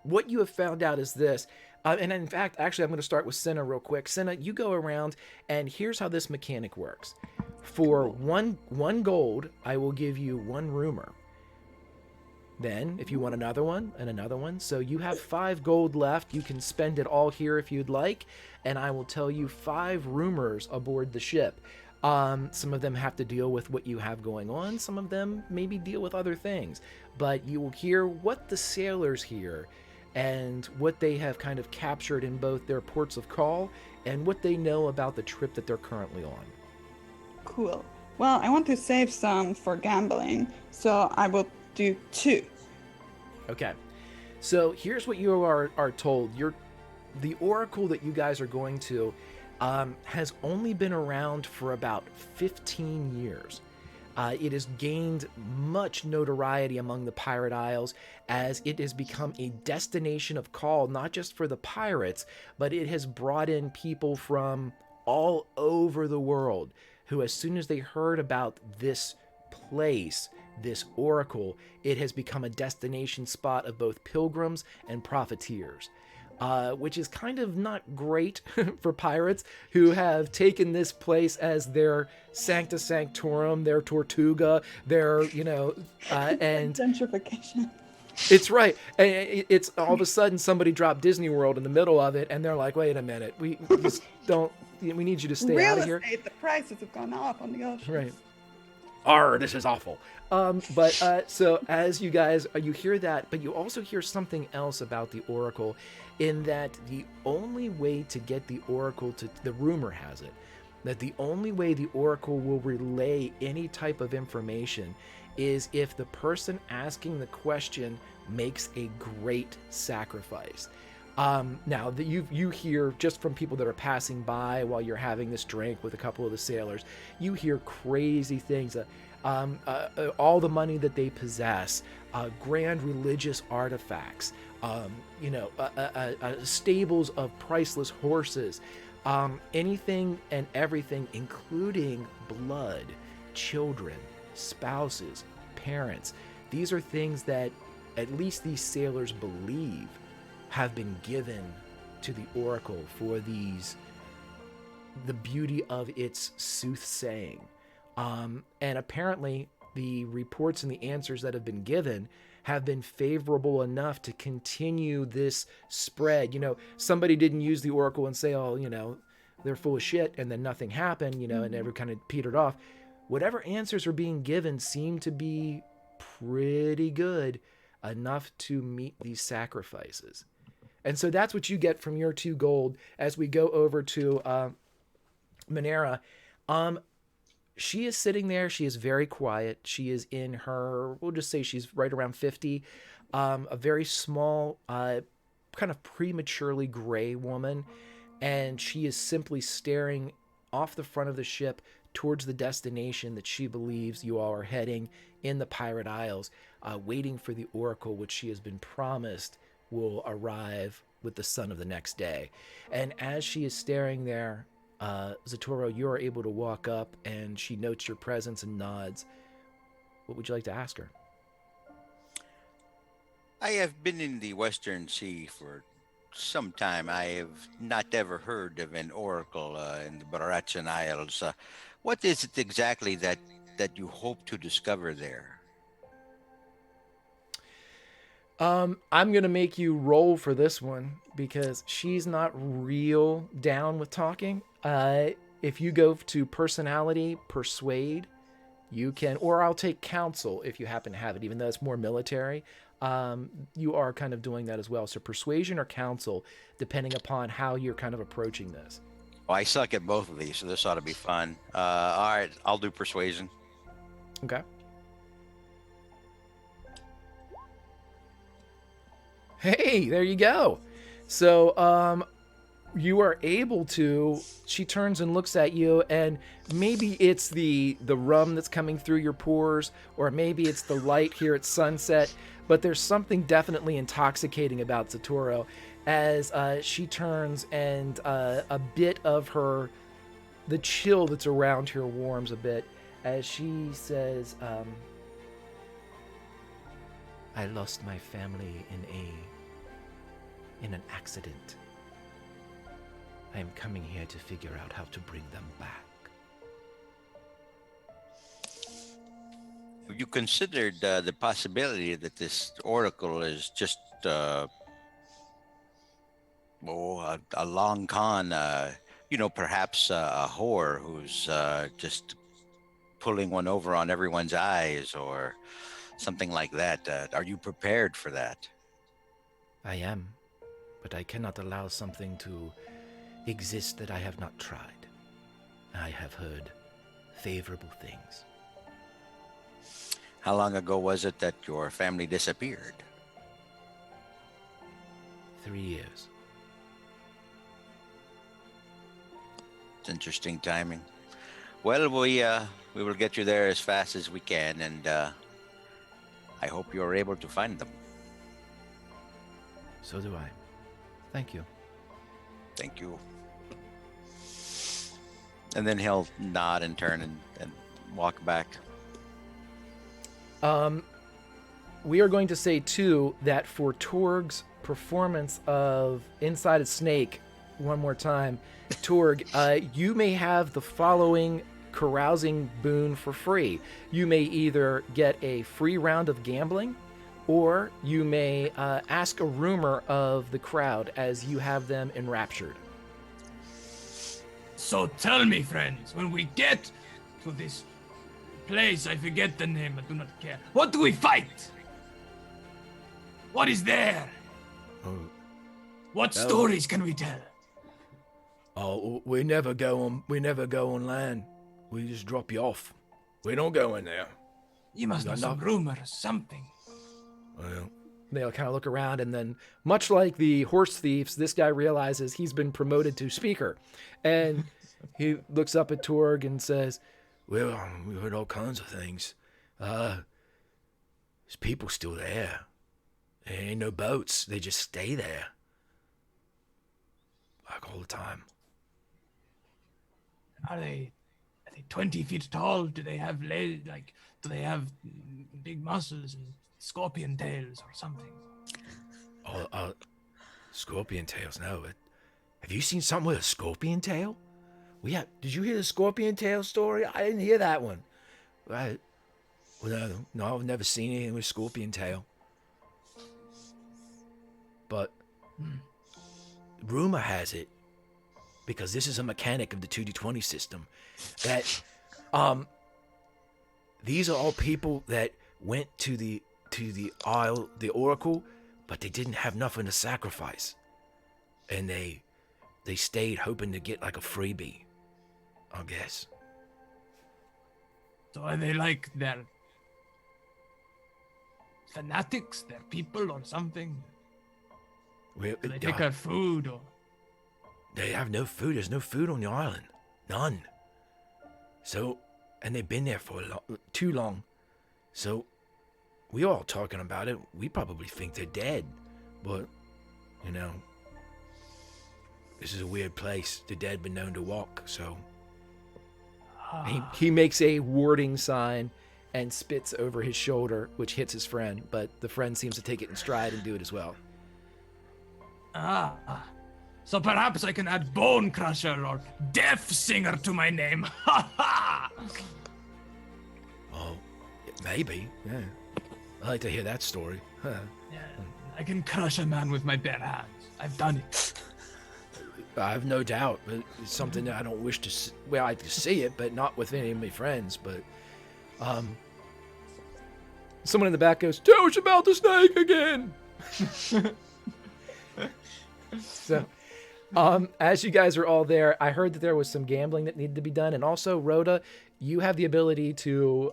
S1: What you have found out is this, and in fact, actually, I'm going to start with Senna real quick. Senna, you go around, and here's how this mechanic works. For one gold, I will give you one rumor. Then, if you want another one, and another one. So you have 5 gold left. You can spend it all here if you'd like. And I will tell you 5 rumors aboard the ship. Some of them have to deal with what you have going on. Some of them maybe deal with other things. But you will hear what the sailors hear and what they have kind of captured in both their ports of call and what they know about the trip that they're currently on.
S3: Cool. Well, I want to save some for gambling, so I will do 2.
S1: Okay. So here's what you are told. The oracle that you guys are going to has only been around for about 15 years. It has gained much notoriety among the Pirate Isles as it has become a destination of call, not just for the pirates, but it has brought in people from all over the world who, as soon as they heard about this place, this oracle, it has become a destination spot of both pilgrims and profiteers. Which is kind of not great for pirates who have taken this place as their Sancta Sanctorum, their Tortuga, their, and
S3: Gentrification.
S1: it's right. And it's all of a sudden somebody dropped Disney World in the middle of it, and they're like, wait a minute, we just don't, we need you to stay out of here.
S3: Real estate, the prices have gone up on the ocean.
S1: Right. This is awful. So as you guys, you hear that, but you also hear something else about the Oracle, in that the only way to get the Oracle to, the rumor has it, that the only way the Oracle will relay any type of information is if the person asking the question makes a great sacrifice. Now that you hear just from people that are passing by while you're having this drink with a couple of the sailors, you hear crazy things. All the money that they possess, grand religious artifacts, stables of priceless horses, anything and everything, including blood, children, spouses, parents. These are things that at least these sailors believe have been given to the Oracle for the beauty of its soothsaying. And apparently the reports and the answers that have been given have been favorable enough to continue this spread. Somebody didn't use the Oracle and say, they're full of shit, and then nothing happened, and never kind of petered off. Whatever answers are being given seem to be pretty good, enough to meet these sacrifices. And so that's what you get from your 2 gold as we go over to Minera. She is sitting there. She is very quiet. She is in her, we'll just say she's right around 50, a very small, kind of prematurely gray woman. And she is simply staring off the front of the ship towards the destination that she believes you all are heading in the Pirate Isles, waiting for the Oracle, which she has been promised will arrive with the sun of the next day. And as she is staring there, Zatoro, you are able to walk up, and she notes your presence and nods. What would you like to ask her?
S2: I have been in the Western Sea for some time. I have not ever heard of an oracle in the Barachan Isles. What is it exactly that you hope to discover there?
S1: I'm gonna make you roll for this one because she's not real down with talking. If you go to personality, persuade, you can, or I'll take counsel if you happen to have it, even though it's more military. You are kind of doing that as well. So persuasion or counsel, depending upon how you're kind of approaching this.
S2: Well, I suck at both of these, so this ought to be fun. All right, I'll do persuasion.
S1: Okay. Hey, there you go. So, you are able to, she turns and looks at you, and maybe it's the rum that's coming through your pores, or maybe it's the light here at sunset, but there's something definitely intoxicating about Satoru as she turns and a bit of her, the chill that's around her warms a bit as she says, I lost my family in an accident. I am coming here to figure out how to bring them back.
S2: Have you considered the possibility that this oracle is just a long con? Perhaps a whore who's just pulling one over on everyone's eyes or something like that. Are you prepared for that?
S1: I am, but I cannot allow something to exist that I have not tried. I have heard favorable things.
S2: How long ago was it that your family disappeared?
S1: 3 years.
S2: It's interesting timing. Well, we will get you there as fast as we can, and I hope you're able to find them.
S1: So do I. Thank you.
S2: Thank you. And then he'll nod and turn and walk back.
S1: We are going to say, too, that for Torg's performance of Inside a Snake, one more time, Torg, you may have the following carousing boon for free. You may either get a free round of gambling, or you may ask a rumor of the crowd as you have them enraptured.
S4: So tell me, friends, when we get to this place, I forget the name, I do not care. What do we fight? What is there? What stories can we tell?
S1: Oh, we never go on land. We just drop you off. We don't go in there.
S4: You must know some rumor, something.
S1: Well, they'll kind of look around, and then, much like the horse thieves, this guy realizes he's been promoted to speaker. And he looks up at Torg and says, well, we heard all kinds of things. There's people still there. There ain't no boats. They just stay there. Like all the time.
S4: Are they 20 feet tall? Do they have do they have big muscles and scorpion tails or something?
S1: Oh, scorpion tails, no. Have you seen something with a scorpion tail? Did you hear the scorpion tail story? I didn't hear that one. Right. Well, no, I've never seen anything with scorpion tail. But rumor has it, because this is a mechanic of the 2D20 system, that these are all people that went to the isle, the oracle, but they didn't have nothing to sacrifice, and they stayed hoping to get like a freebie, I guess.
S4: So are they like they're fanatics? They're people or something?
S1: Well,
S4: Do they take our food or?
S1: They have no food. There's no food on the island. None. So, and they've been there for too long. So, we all talking about it. We probably think they're dead. But, this is a weird place. The dead been known to walk, so. He makes a warding sign and spits over his shoulder, which hits his friend. But the friend seems to take it in stride and do it as well.
S4: So perhaps I can add Bone Crusher or Death Singer to my name. Ha ha!
S1: Oh, maybe, yeah. I like to hear that story. Huh.
S4: Yeah, I can crush a man with my bare hands. I've done it.
S1: I have no doubt, but it's something that I don't wish to see. Well, I can see it, but not with any of my friends. But, someone in the back goes, "Tell us about the snake again." So, as you guys are all there, I heard that there was some gambling that needed to be done, and also, Rhoda, you have the ability to,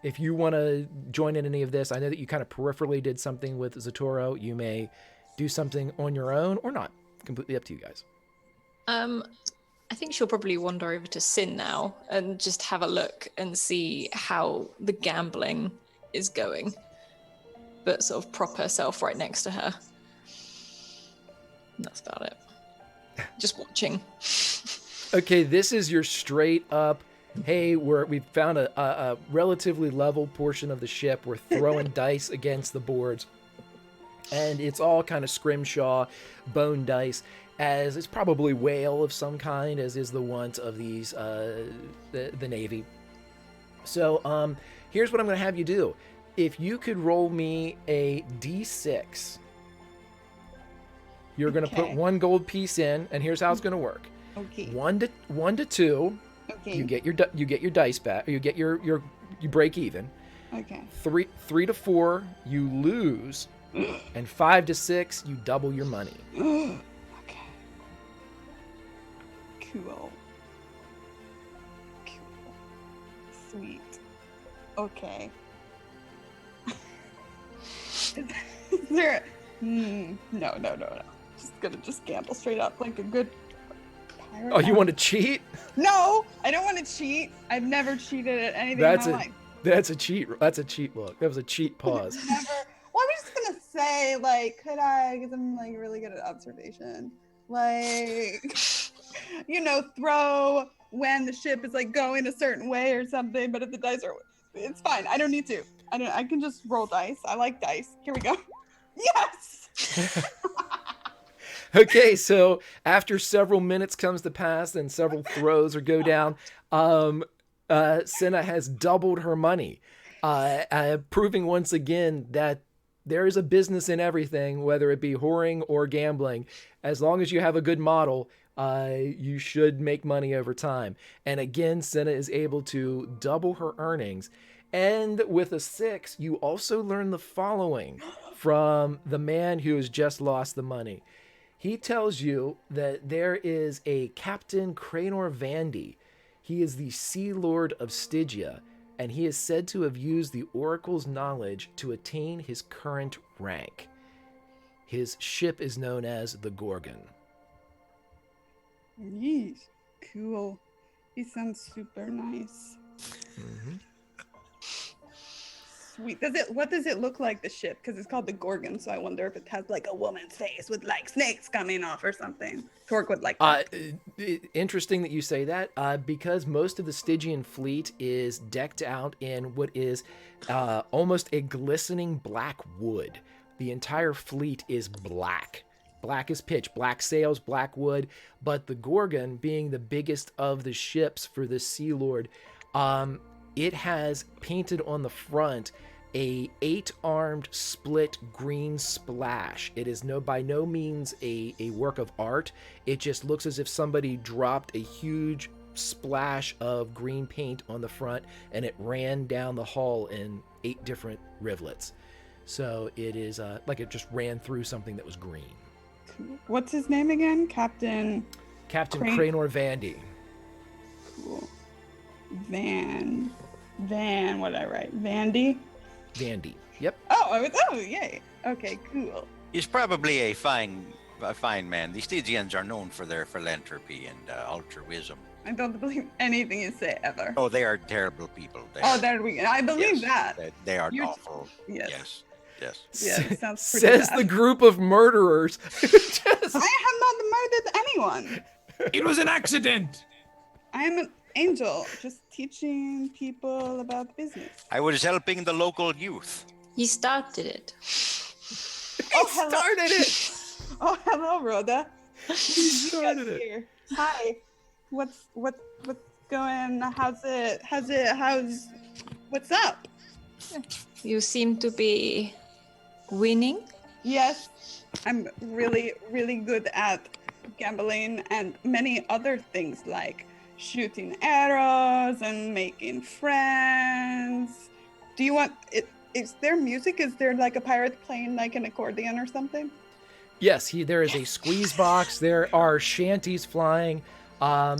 S1: if you want to join in any of this, I know that you kind of peripherally did something with Zatoro. You may do something on your own or not. Completely up to you guys.
S5: I think she'll probably wander over to Sin now and just have a look and see how the gambling is going, but sort of prop herself right next to her. And that's about it. Just watching.
S1: Okay, this is your straight up, hey, we found a relatively level portion of the ship. We're throwing dice against the boards. And it's all kind of scrimshaw, bone dice, as it's probably whale of some kind, as is the want of these, the Navy. So, here's what I'm going to have you do. If you could roll me a d6, you're going to put 1 gold piece in, and here's how it's going to work.
S3: Okay.
S1: 1 to 2,
S3: Okay.
S1: you get your dice back, or you get you break even.
S3: Okay.
S1: 3 to 4, you lose. And 5 to 6, you double your money.
S3: Okay. Cool. Sweet. Okay. Is there? No. Just gamble straight up like a good pirate.
S1: Oh, you want to cheat?
S3: No, I don't want to cheat. I've never cheated at anything in my life.
S1: That's a cheat. That's a cheat look. That was a cheat pause.
S3: Never. Well, I'm just gonna say, like, could I? Because I'm like really good at observation. Like, throw when the ship is like going a certain way or something. But if the dice are, it's fine. I don't need to. I can just roll dice. I like dice. Here we go. Yes.
S1: Okay, so after several minutes comes to pass and several throws or go down, Senna has doubled her money, proving once again that there is a business in everything, whether it be whoring or gambling. As long as you have a good model, you should make money over time. And again, Senna is able to double her earnings. And with a 6, you also learn the following from the man who has just lost the money. He tells you that there is a Captain Cranor Vandy. He is the Sea Lord of Stygia, and he is said to have used the Oracle's knowledge to attain his current rank. His ship is known as the Gorgon.
S3: Yeesh. Cool. He sounds super nice.
S1: Mm-hmm.
S3: Sweet. What does it look like, the ship? Because it's called the Gorgon, so I wonder if it has like a woman's face with like snakes coming off or something. Torque would like that.
S1: Interesting that you say that, because most of the Stygian fleet is decked out in what is almost a glistening black wood. The entire fleet is black. Black as pitch, black sails, black wood. But the Gorgon, being the biggest of the ships for the Sea Lord, it has painted on the front a 8-armed split green splash. It is by no means a work of art. It just looks as if somebody dropped a huge splash of green paint on the front and it ran down the hull in 8 different rivulets. So it is like it just ran through something that was green.
S3: What's his name again? Captain
S1: Cranor Vandy.
S3: Cool. Van, what did I write? Vandy?
S1: Vandy. Yep.
S3: Oh, yay. Okay, cool.
S2: He's probably a fine man. The Stygians are known for their philanthropy and altruism.
S3: I don't believe anything you say ever.
S2: Oh, they are terrible people.
S3: There we go. I believe that.
S2: They are awful.
S3: Yes.
S2: Yes.
S3: Yeah, it sounds pretty
S1: Says
S3: bad.
S1: the group of murderers.
S3: I have not murdered anyone.
S4: It was an accident.
S3: I am an angel, just teaching people about business.
S2: I was helping the local youth.
S5: You started it.
S3: Oh, hello.
S1: Started it.
S3: Oh, hello, Rhoda.
S1: He started it.
S3: Here. Hi. What's going? What's up?
S5: You seem to be winning.
S3: Yes, I'm really, really good at gambling and many other things like shooting arrows and making friends. Do you want it? Is there music? Is there like a pirate playing like an accordion or something?
S1: Yes, there is a squeeze box. There are shanties flying.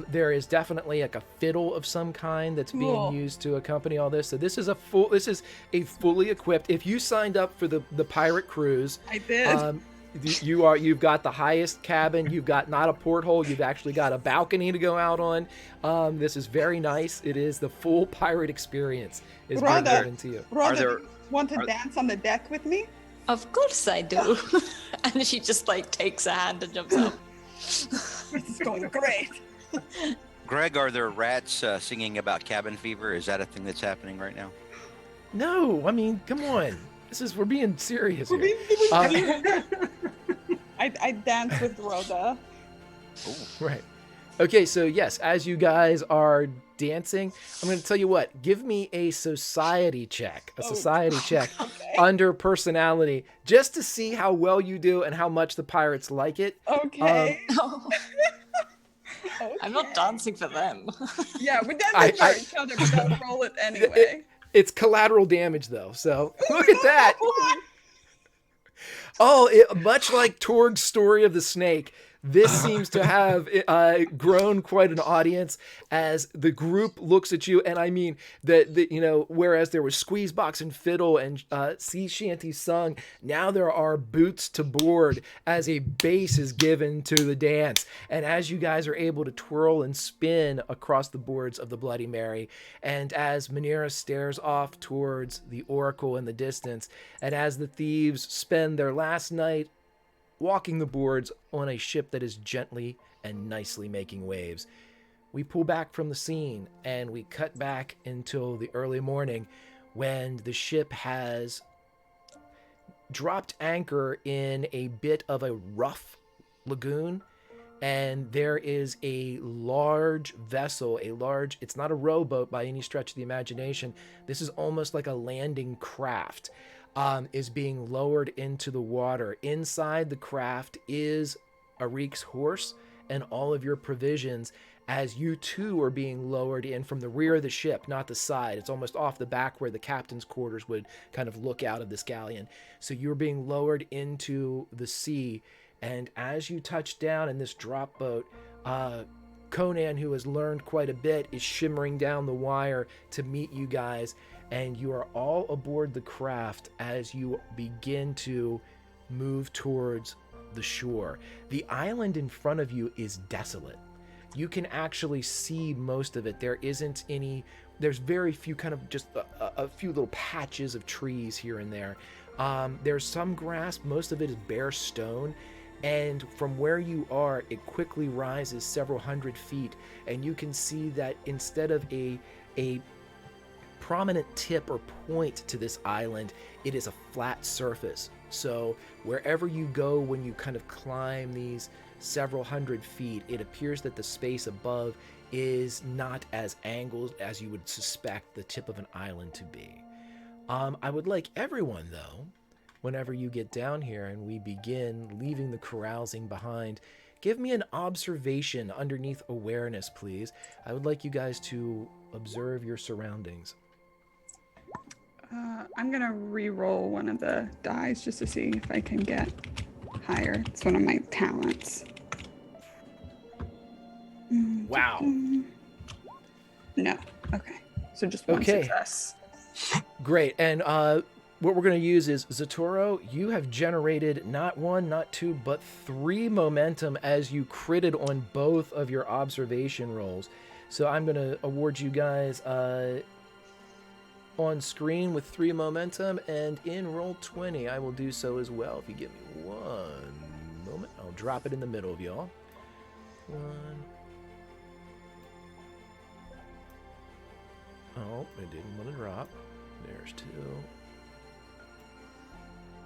S1: There is definitely like a fiddle of some kind that's being
S3: Cool.
S1: used to accompany all this. So this is a fully equipped. If you signed up for the pirate cruise,
S3: I did.
S1: you've got the highest cabin. You've got not a porthole. You've actually got a balcony to go out on. This is very nice. It is the full pirate experience is being
S3: Rhoda.
S1: given to you.
S3: Rhoda,
S2: there-
S3: do you want to dance on the deck with me?
S5: Of course I do. And she just like takes a hand and jumps up.
S3: This is going great.
S2: Greg, are there rats singing about cabin fever? Is that a thing that's happening right now?
S1: No, I mean, come on. We're being serious
S3: We're
S1: here.
S3: being- I dance with Rhoda.
S1: Right. Okay, so yes, as you guys are dancing, I'm going to tell you what. Give me a society check. A society check
S3: Okay.
S1: under personality, just to see how well you do and how much the pirates like it.
S3: Okay.
S5: I'm not dancing for them.
S3: Yeah, we're dancing for each other, but I'll roll it anyway.
S1: It's collateral damage, though. So look at that. Oh, much like Torg's story of the snake, this seems to have grown quite an audience as the group looks at you. And I mean, whereas there was squeeze box and fiddle and sea shanty sung, now there are boots to board as a base is given to the dance. And as you guys are able to twirl and spin across the boards of the Bloody Mary, and as Manera stares off towards the Oracle in the distance, and as the thieves spend their last night walking the boards on a ship that is gently and nicely making waves, we pull back from the scene and we cut back until the early morning when the ship has dropped anchor in a bit of a rough lagoon, and there is a large vessel, it's not a rowboat by any stretch of the imagination. This is almost like a landing craft. Is being lowered into the water. Inside the craft is Arik's horse and all of your provisions, as you too are being lowered in from the rear of the ship, not the side. It's almost off the back where the captain's quarters would kind of look out of this galleon. So you're being lowered into the sea, and as you touch down in this drop boat, Conan, who has learned quite a bit, is shimmering down the wire to meet you guys. And you are all aboard the craft as you begin to move towards the shore. The island in front of you is desolate. You can actually see most of it. There's very few, kind of just a few little patches of trees here and there. There's some grass, most of it is bare stone. And from where you are, it quickly rises several hundred feet. And you can see that instead of a prominent tip or point to this island, it is a flat surface. So wherever you go when you kind of climb these several hundred feet, it appears that the space above is not as angled as you would suspect the tip of an island to be. I would like everyone, though, whenever you get down here and we begin leaving the carousing behind, give me an observation underneath awareness, please. I would like you guys to observe your surroundings.
S3: I'm gonna re-roll one of the dice just to see if I can get higher. It's one of my talents.
S1: Wow.
S3: No. Okay. So just one
S1: Okay.
S3: success.
S1: Great. And what we're going to use is, Zatoro, you have generated not one, not two, but 3 momentum as you critted on both of your observation rolls. So I'm going to award you guys on screen with 3 momentum, and in roll 20 I will do so as well. If you give me one moment, I'll drop it in the middle of y'all. 1. Oh, I didn't want to drop. There's 2.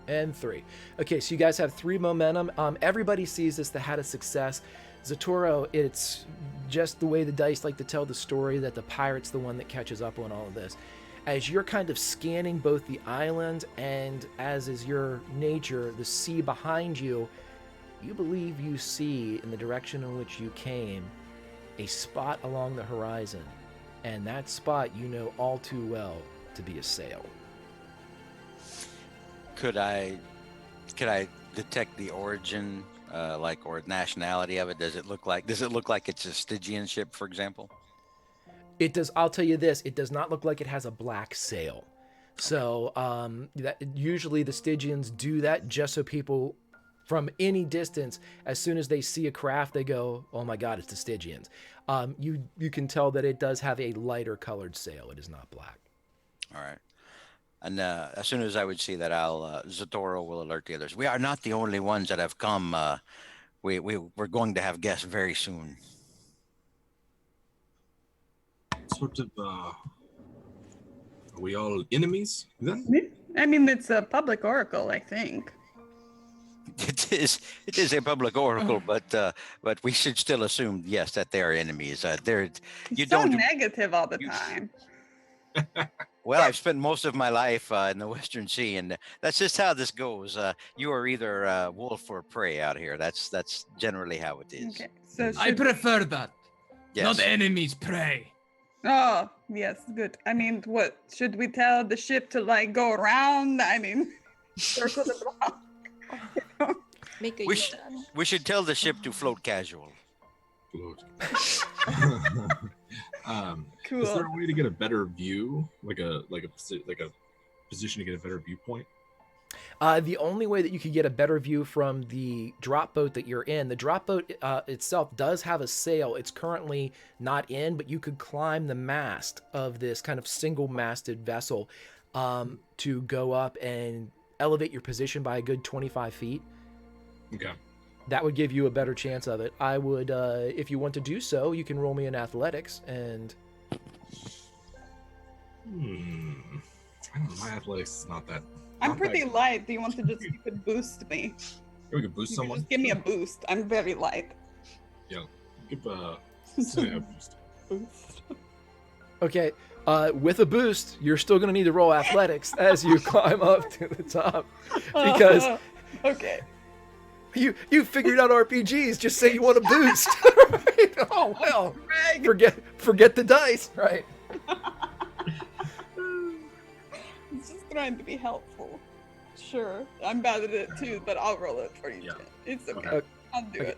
S1: And 3. Okay, so you guys have 3 momentum. Everybody sees this that had a success. Zatoro, it's just the way the dice like to tell the story that the pirate's the one that catches up on all of this. as you're kind of scanning both the island and, as is your nature, the sea behind you, you believe you see, in the direction in which you came, a spot along the horizon. And that spot you know all too well to be a sail.
S2: Could I detect the origin, or nationality of it? Does it look like it's a Stygian ship, for example?
S1: It does. I'll tell you this: it does not look like it has a black sail. So that usually the Stygians do that just so people from any distance, as soon as they see a craft, they go, "Oh my God, it's the Stygians." You can tell that it does have a lighter colored sail. It is not black.
S2: All right. And as soon as I would see that, Zatoro will alert the others. We are not the only ones that have come. We're going to have guests very soon.
S6: Sort of, are we all enemies then?
S3: I mean, it's a public oracle, I think.
S2: It is a public oracle, but we should still assume, yes, that they are enemies. You
S3: So
S2: don't.
S3: negative all the time.
S2: Well, I've spent most of my life in the Western Sea, and that's just how this goes. You are either wolf or prey out here. That's generally how it is.
S3: Okay, so
S4: I prefer that.
S2: Yes.
S4: Not enemies, prey.
S3: Oh, yes, good. I mean, what should we tell the ship to go around? I mean, circle the block.
S5: Make a
S2: We
S5: U-turn.
S2: We should tell the ship to float casual.
S6: Float.
S3: Cool.
S6: Is there a way to get a better view, like a position to get a better viewpoint?
S1: The only way that you could get a better view from the drop boat that you're in, the drop boat itself does have a sail. It's currently not in, but you could climb the mast of this kind of single-masted vessel to go up and elevate your position by a good 25 feet.
S6: Okay.
S1: That would give you a better chance of it. I would, if you want to do so, you can roll me in athletics and...
S6: I don't know, my athletics is not that...
S3: I'm pretty light. Do you want to just, you could boost me?
S6: We could boost
S3: You could
S6: someone?
S3: just give me a boost. I'm very light.
S6: Yeah. Give Sinai a boost.
S3: Boost.
S1: Okay, with a boost, you're still going to need to roll athletics as you climb up to the top. Because
S3: Okay.
S1: you figured out RPGs, just say you want a boost. Right? Oh, well,
S3: Greg.
S1: forget the dice, right?
S3: I'm just trying to be helpful. Sure. I'm bad at it too, but I'll roll it for you.
S6: Yeah.
S3: Jen. It's okay.
S6: Okay.
S3: I'll do it.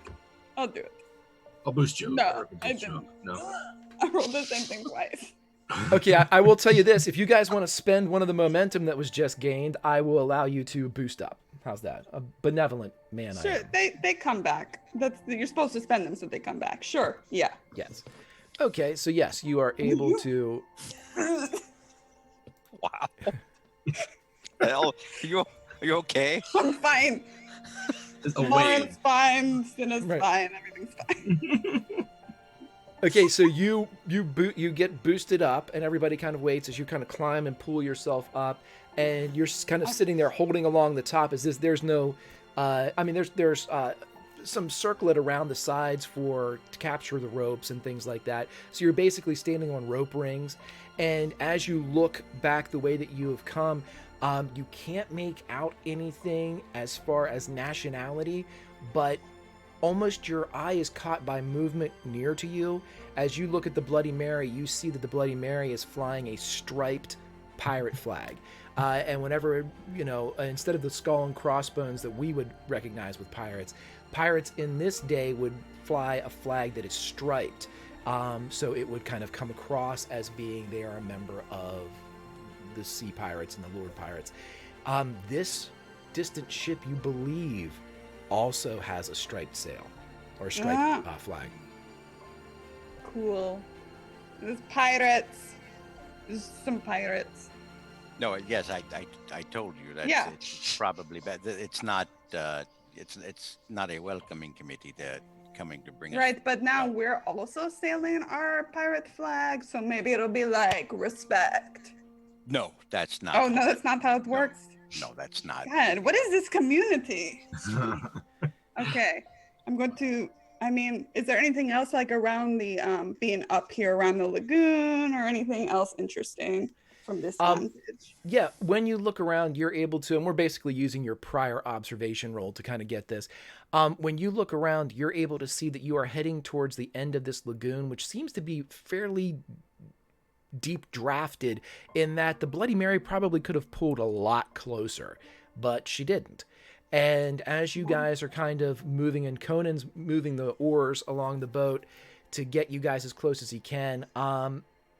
S3: I'll do it.
S6: I'll boost you.
S3: No,
S6: Or
S3: I
S6: boost you.
S3: didn't.
S6: No.
S3: I rolled the same thing twice.
S1: Okay, I will tell you this. If you guys want to spend one of the momentum that was just gained, I will allow you to boost up. How's that? A benevolent man I
S3: Sure,
S1: am.
S3: they come back. You're supposed to spend them so they come back. Sure, yeah.
S1: Yes. Okay, so yes, you are able to...
S2: Wow. Hell, are you okay?
S3: I'm fine.
S6: It's a wave.
S3: Lauren's fine. Cinna's
S1: Right.
S3: fine. Everything's fine.
S1: Okay, so you get boosted up, and everybody kind of waits as you kind of climb and pull yourself up, and you're kind of sitting there holding along the top. There's no, there's some circlet around the sides to capture the ropes and things like that. So you're basically standing on rope rings, and as you look back the way that you have come, you can't make out anything as far as nationality, but almost your eye is caught by movement near to you. As you look at the Bloody Mary, you see that the Bloody Mary is flying a striped pirate flag. And whenever, instead of the skull and crossbones that we would recognize with pirates in this day would fly a flag that is striped. So it would kind of come across as being they are a member of the Sea Pirates and the Lord Pirates. This distant ship, you believe, also has a striped sail or a striped flag.
S3: Cool. There's pirates. There's some pirates.
S2: No, yes, I told you that
S3: Yeah.
S2: it's probably bad. It's not it's not a welcoming committee that coming to bring us.
S3: Right, but now we're also sailing our pirate flag, so maybe it'll be like respect.
S2: No, that's not.
S3: Oh no, that's not how it works.
S2: No, that's not.
S3: God, what is this community? Okay, I'm going to. I mean, is there anything else around the being up here around the lagoon or anything else interesting from this
S1: Um,
S3: vantage.
S1: Yeah, when you look around, you're able to, and we're basically using your prior observation roll to kind of get this. When you look around, you're able to see that you are heading towards the end of this lagoon, which seems to be fairly deep drafted, in that the Bloody Mary probably could have pulled a lot closer, but she didn't. And as you guys are kind of moving, and Conan's moving the oars along the boat to get you guys as close as he can,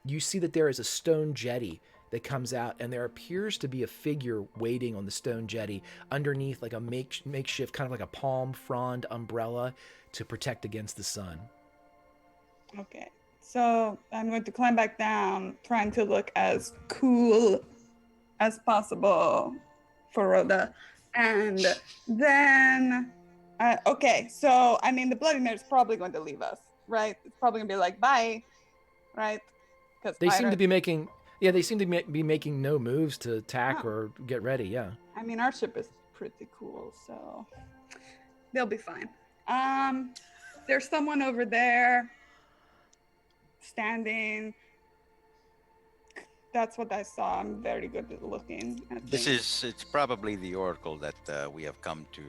S1: you see that there is a stone jetty that comes out, and there appears to be a figure waiting on the stone jetty underneath like a makeshift kind of like a palm frond umbrella to protect against the sun.
S3: Okay, so I'm going to climb back down, trying to look as cool as possible for Rhoda. And then, okay, so I mean, the Bloody Mary's probably going to leave us, right? It's probably going to be like, bye, right? Because
S1: They seem to be making, they seem to be making no moves to attack or get ready, yeah.
S3: I mean, our ship is pretty cool, so they'll be fine. There's someone over there standing. That's what I saw. I'm very good at looking.
S2: It's probably the oracle that we have come to.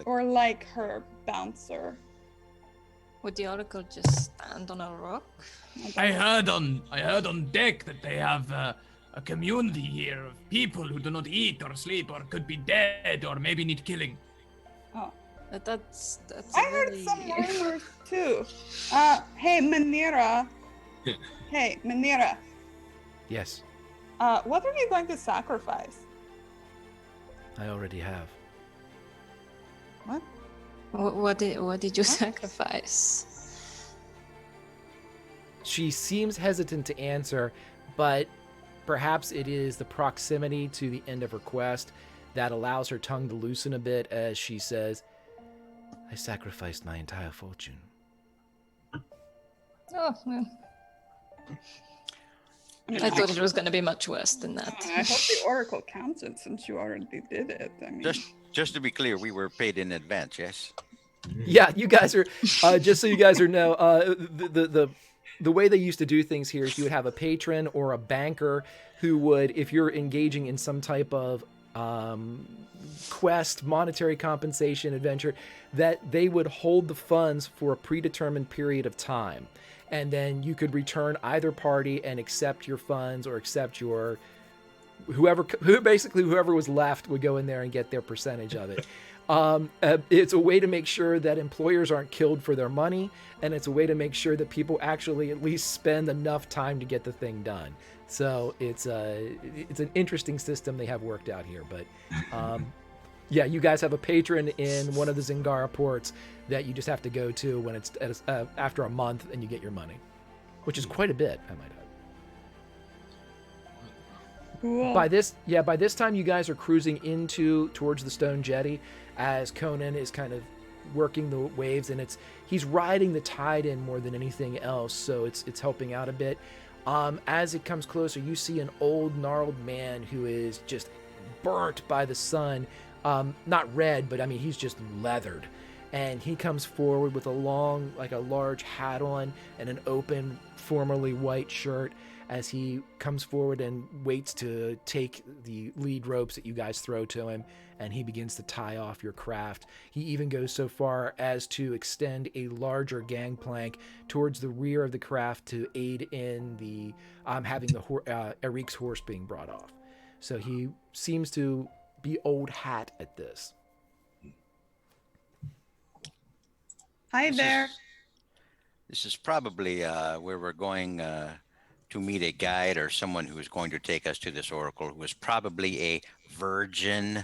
S3: Or like her bouncer.
S5: Would the oracle just stand on a rock?
S4: I heard on deck that they have a community here of people who do not eat or sleep or could be dead or maybe need killing.
S3: Oh,
S5: That's.
S3: I heard some rumors too. Hey, Manira. Hey, Manira.
S1: Yes,
S3: What are you going to sacrifice?
S1: I already have.
S3: What?
S5: What did you sacrifice?
S1: She seems hesitant to answer, but perhaps it is the proximity to the end of her quest that allows her tongue to loosen a bit as she says, I sacrificed my entire fortune.
S5: Oh, well. I thought it was going to be much worse than that.
S3: I hope the oracle counts it since you already did it. I mean,
S2: Just to be clear, we were paid in advance, yes?
S1: Yeah, you guys are, just so you guys are know, the way they used to do things here is you would have a patron or a banker who would, if you're engaging in some type of quest, monetary compensation, adventure, that they would hold the funds for a predetermined period of time. And then you could return either party and accept your funds or accept your whoever was left would go in there and get their percentage of it. It's a way to make sure that employers aren't killed for their money, and it's a way to make sure that people actually at least spend enough time to get the thing done. So it's an interesting system they have worked out here. But yeah, you guys have a patron in one of the Zingara ports that you just have to go to when it's after a month, and you get your money, which is quite a bit, I might add.
S3: cool.
S1: By this time, you guys are cruising towards the stone jetty as Conan is kind of working the waves, and he's riding the tide in more than anything else, so it's helping out a bit. As it comes closer, you see an old gnarled man who is just burnt by the sun. Not red, but I mean, he's just leathered. And he comes forward with a large hat on and an open, formerly white shirt as he comes forward and waits to take the lead ropes that you guys throw to him, and he begins to tie off your craft. He even goes so far as to extend a larger gangplank towards the rear of the craft to aid in the having the Eric's horse being brought off. So he seems to be old hat at this.
S3: Hi there.
S2: This is probably where we're going to meet a guide or someone who is going to take us to this oracle, who is probably a virgin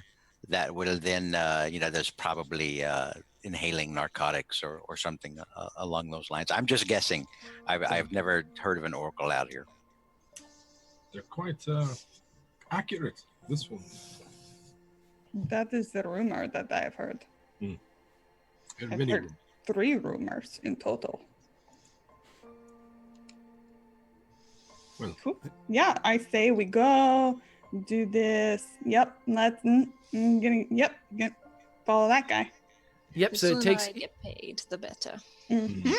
S2: that will then, there's probably inhaling narcotics or something along those lines. I'm just guessing. I've never heard of an oracle out here.
S6: They're quite accurate, this one.
S3: That is the rumor that I have heard.
S6: I've
S3: I've
S6: many
S3: heard 3 rumors in total.
S6: Well,
S3: Cool. Yeah, I say we go do this. Yep, let's follow that guy.
S1: Yep.
S5: The
S1: So it
S5: sooner
S1: takes
S5: I get paid, the better.
S3: Mhm.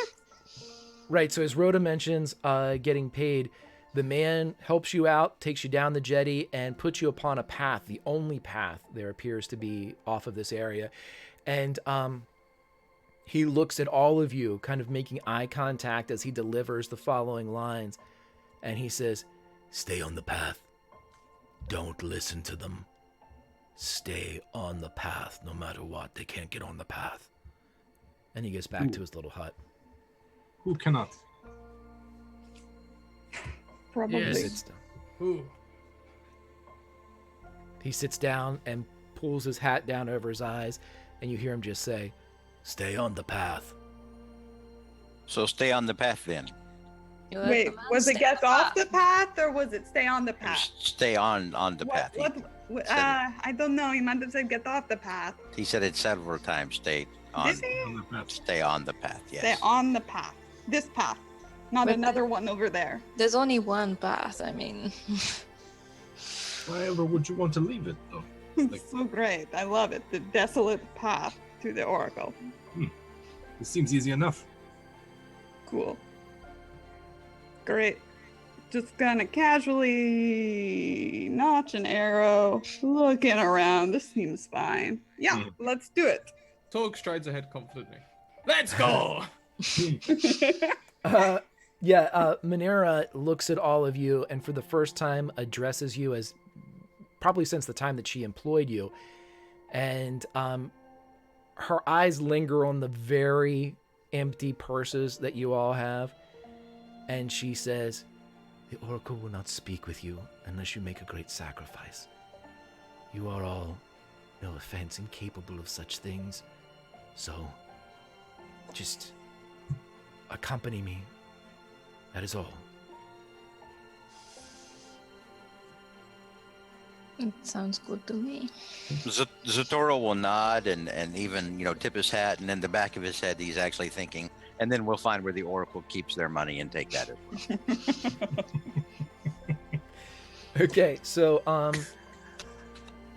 S1: right. So as Rhoda mentions, getting paid. The man helps you out, takes you down the jetty, and puts you upon a path, the only path there appears to be off of this area. And he looks at all of you, kind of making eye contact as he delivers the following lines. And he says, "Stay on the path. Don't listen to them. Stay on the path no matter what. They can't get on the path." And he gets back to his little hut.
S6: Who cannot?
S3: Probably.
S1: He sits down.
S4: Ooh.
S1: He sits down and pulls his hat down over his eyes, and you hear him just say, "Stay on the path."
S2: So stay on the path then.
S5: You heard
S3: Wait,
S5: the man,
S3: was it
S5: stay
S3: get
S5: on
S3: off the path or was it stay on the path?
S2: Stay on the path.
S3: I don't know. He might have said get off the path.
S2: He said it several times. Stay on.
S3: Did he?
S6: On the path.
S2: Stay on the path. Yes.
S3: Stay on the path. This path. Not
S5: But-
S3: another one over there.
S5: There's only one path. I mean,
S6: Why ever would you want to leave it, though? Like-
S3: So great. I love it. The desolate path to the Oracle.
S6: It seems easy enough.
S3: Cool. Great. Just gonna casually notch an arrow, looking around. This seems fine. Yeah, let's do it.
S4: Torg strides ahead confidently. Let's go!
S1: Manera looks at all of you and for the first time addresses you as probably since the time that she employed you. And her eyes linger on the very empty purses that you all have. And she says, "The Oracle will not speak with you unless you make a great sacrifice. You are all, no offense, incapable of such things. So, just accompany me. That is all."
S5: it sounds good to me.
S2: Zatoro will nod and even tip his hat, and in the back of his head he's actually thinking, and then we'll find where the Oracle keeps their money and take that.
S1: Okay, so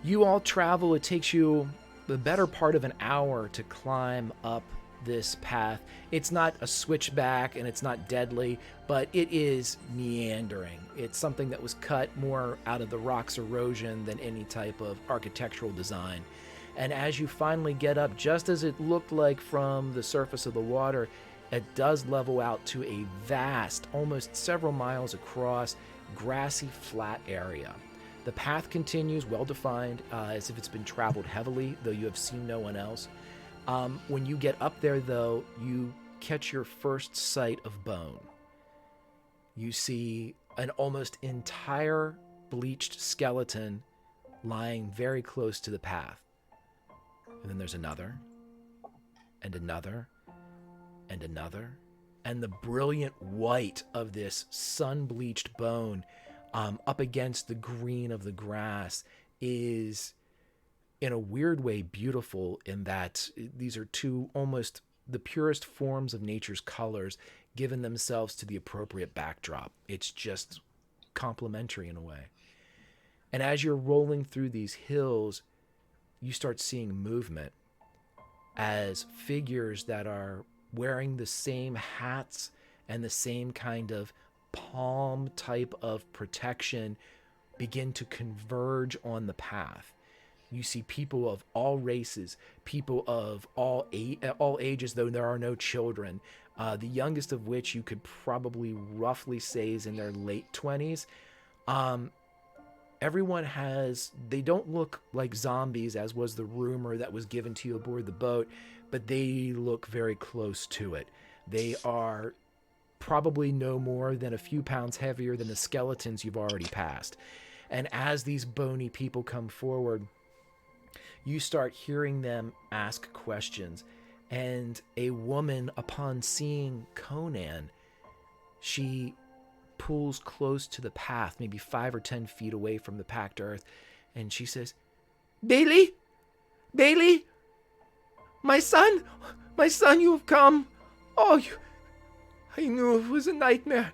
S1: you all travel. It takes you the better part of an hour to climb up this path. It's not a switchback and it's not deadly, but it is meandering. It's something that was cut more out of the rock's erosion than any type of architectural design. And as you finally get up, just as it looked like from the surface of the water, it does level out to a vast, almost several miles across, grassy, flat area. The path continues well defined, as if it's been traveled heavily, though you have seen no one else. When you get up there, though, you catch your first sight of bone. You see an almost entire bleached skeleton lying very close to the path. And then there's another, and another, and another. And the brilliant white of this sun-bleached bone up against the green of the grass is, in a weird way, beautiful in that these are two almost the purest forms of nature's colors given themselves to the appropriate backdrop. It's just complementary in a way. And as you're rolling through these hills, you start seeing movement as figures that are wearing the same hats and the same kind of palm type of protection begin to converge on the path. You see people of all races, people of all ages, though there are no children. The youngest of which you could probably roughly say is in their late 20s. Everyone they don't look like zombies, as was the rumor that was given to you aboard the boat, but they look very close to it. They are probably no more than a few pounds heavier than the skeletons you've already passed. And as these bony people come forward, you start hearing them ask questions. And a woman, upon seeing Conan, she pulls close to the path, maybe 5 or 10 feet away from the packed earth, and she says, Bailey, my son, you have come. Oh, I knew it was a nightmare.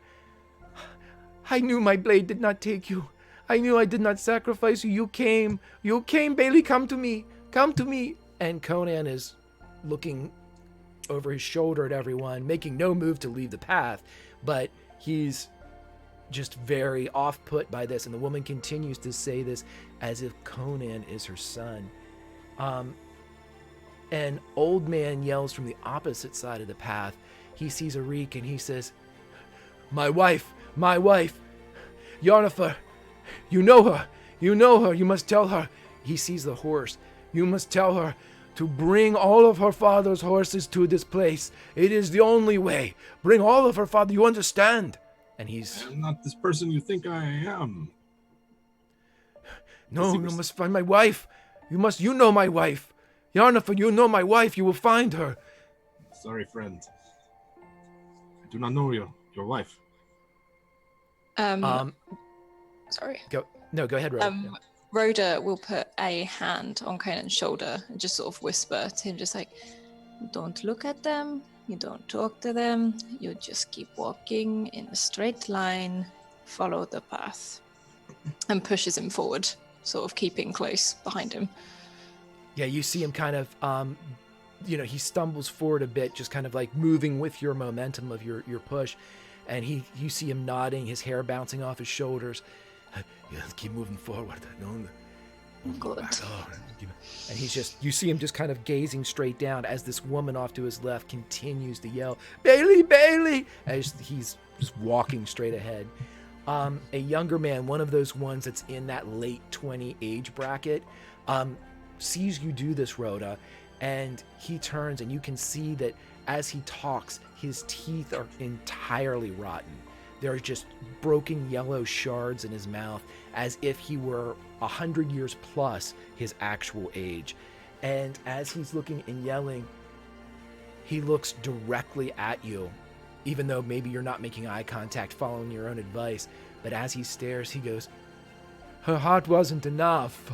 S1: I knew my blade did not take you. I knew I did not sacrifice you. You came, Bailey, come to me. And Conan is looking over his shoulder at everyone, making no move to leave the path, but he's just very off-put by this, and the woman continues to say this as if Conan is her son. An old man yells from the opposite side of the path. He sees Arik and he says, my wife, Yennefer, you know her, you must tell her. He sees the horse. You must tell her to bring all of her father's horses to this place. It is the only way. Bring all of her father, you understand? And he's...
S6: I'm not this person you think I am.
S1: No, you must find my wife. You know my wife. Yennefer, you know my wife. You will find her.
S6: Sorry, friend. I do not know your wife.
S5: Sorry.
S1: Go ahead, Rhoda.
S5: Rhoda will put a hand on Conan's shoulder and just sort of whisper to him, just like, don't look at them, you don't talk to them, you just keep walking in a straight line, follow the path. And pushes him forward, sort of keeping close behind him.
S1: Yeah, you see him kind of, he stumbles forward a bit, just kind of like moving with your momentum of your push. And you see him nodding, his hair bouncing off his shoulders. Yeah, keep moving forward.
S5: Good.
S1: And you see him just kind of gazing straight down as this woman off to his left continues to yell, Bailey, Bailey, as he's just walking straight ahead. A younger man, one of those ones that's in that late 20 age bracket, sees you do this, Rhoda, and he turns and you can see that as he talks, his teeth are entirely rotten. There are just broken yellow shards in his mouth as if he were 100 years plus his actual age. And as he's looking and yelling, he looks directly at you, even though maybe you're not making eye contact following your own advice. But as he stares, he goes, her heart wasn't enough.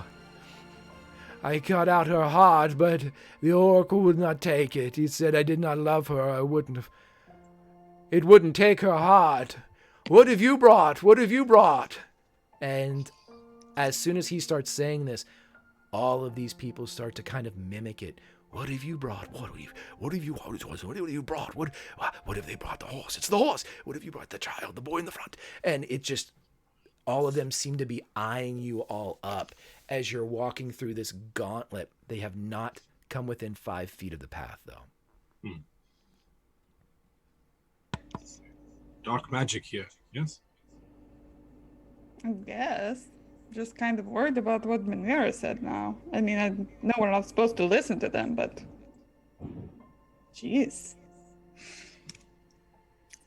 S1: I cut out her heart, but the oracle would not take it. He said I did not love her. It wouldn't take her heart. What have you brought? What have you brought? And as soon as he starts saying this, all of these people start to kind of mimic it. What have you brought? What have you brought? What have they brought? The horse. It's the horse. What have you brought? The child, the boy in the front. And it just, all of them seem to be eyeing you all up as you're walking through this gauntlet. They have not come within 5 feet of the path, though.
S6: Dark magic here, yes?
S3: I guess. Just kind of worried about what Manera said now. I mean, I know we're not supposed to listen to them, but... Jeez.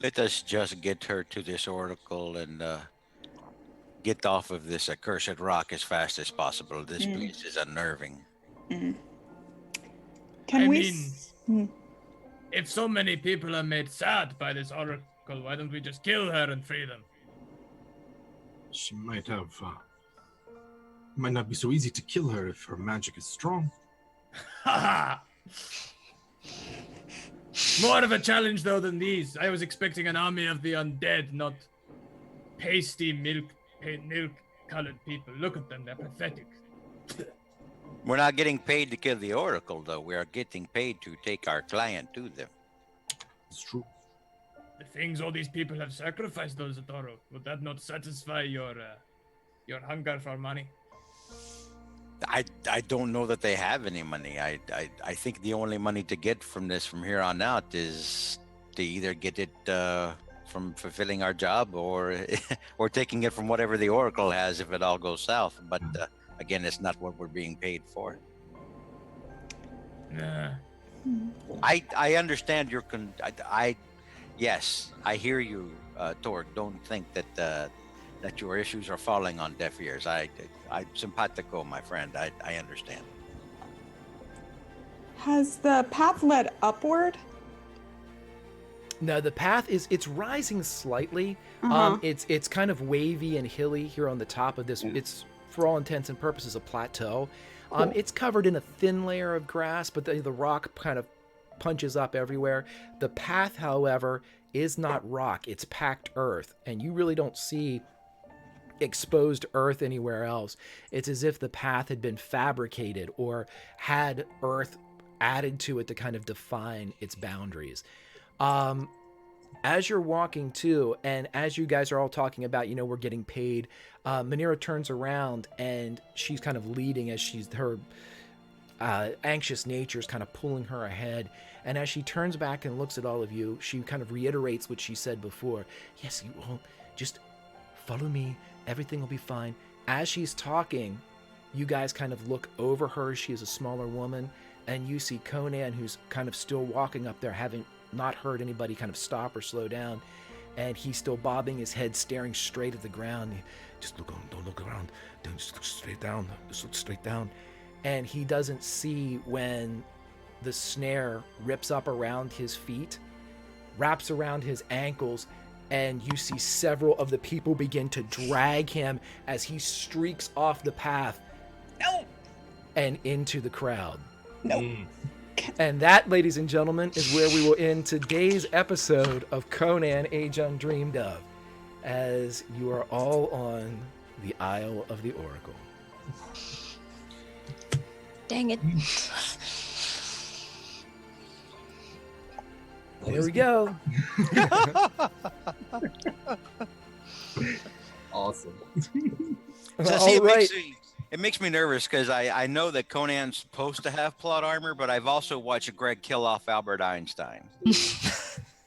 S2: Let us just get her to this oracle and get off of this accursed rock as fast as possible. This place is unnerving.
S4: If so many people are made sad by this oracle, why don't we just kill her and free them?
S6: She might have... might not be so easy to kill her if her magic is strong.
S4: Haha! More of a challenge, though, than these. I was expecting an army of the undead, not pasty milk-colored people. Look at them, they're pathetic.
S2: We're not getting paid to kill the oracle, though. We are getting paid to take our client to them.
S6: It's true.
S4: The things all these people have sacrificed, though, Zatoro, would that not satisfy your hunger for money?
S2: I don't know that they have any money. I think the only money to get from this from here on out is to either get it from fulfilling our job or taking it from whatever the oracle has if it all goes south. But again, it's not what we're being paid for.
S4: Nah.
S2: I understand your yes, I hear you, Torg. Don't think that your issues are falling on deaf ears. I simpatico, my friend. I understand.
S3: Has the path led upward?
S1: No, the path it's rising slightly. It's kind of wavy and hilly here on the top of this. It's for all intents and purposes a plateau. Cool. It's covered in a thin layer of grass, but the rock kind of punches up everywhere. The path, however, is not rock. It's packed earth, and you really don't see exposed earth anywhere else. It's as if the path had been fabricated or had earth added to it to kind of define its boundaries. as you're walking too, and as you guys are all talking about, we're getting paid, Manira turns around and she's kind of leading as her anxious nature is kind of pulling her ahead. And as she turns back and looks at all of you, she kind of reiterates what she said before. Yes, you won't. Just follow me. Everything will be fine. As she's talking, you guys kind of look over her. She is a smaller woman. And you see Conan, who's kind of still walking up there, having not heard anybody kind of stop or slow down. And he's still bobbing his head, staring straight at the ground. Just look on, don't look around. Don't just look straight down. Just look straight down. And he doesn't see when the snare rips up around his feet, wraps around his ankles, and you see several of the people begin to drag him as he streaks off the path.
S3: No.
S1: And into the crowd.
S3: No.
S1: And that, ladies and gentlemen, is where we will end today's episode of Conan Age Undreamed Of, as you are all on the Isle of the Oracle.
S5: Dang it.
S1: There we go.
S6: Awesome.
S2: So see,
S1: All right.
S2: it makes me nervous because I know that Conan's supposed to have plot armor, but I've also watched Greg kill off Albert Einstein.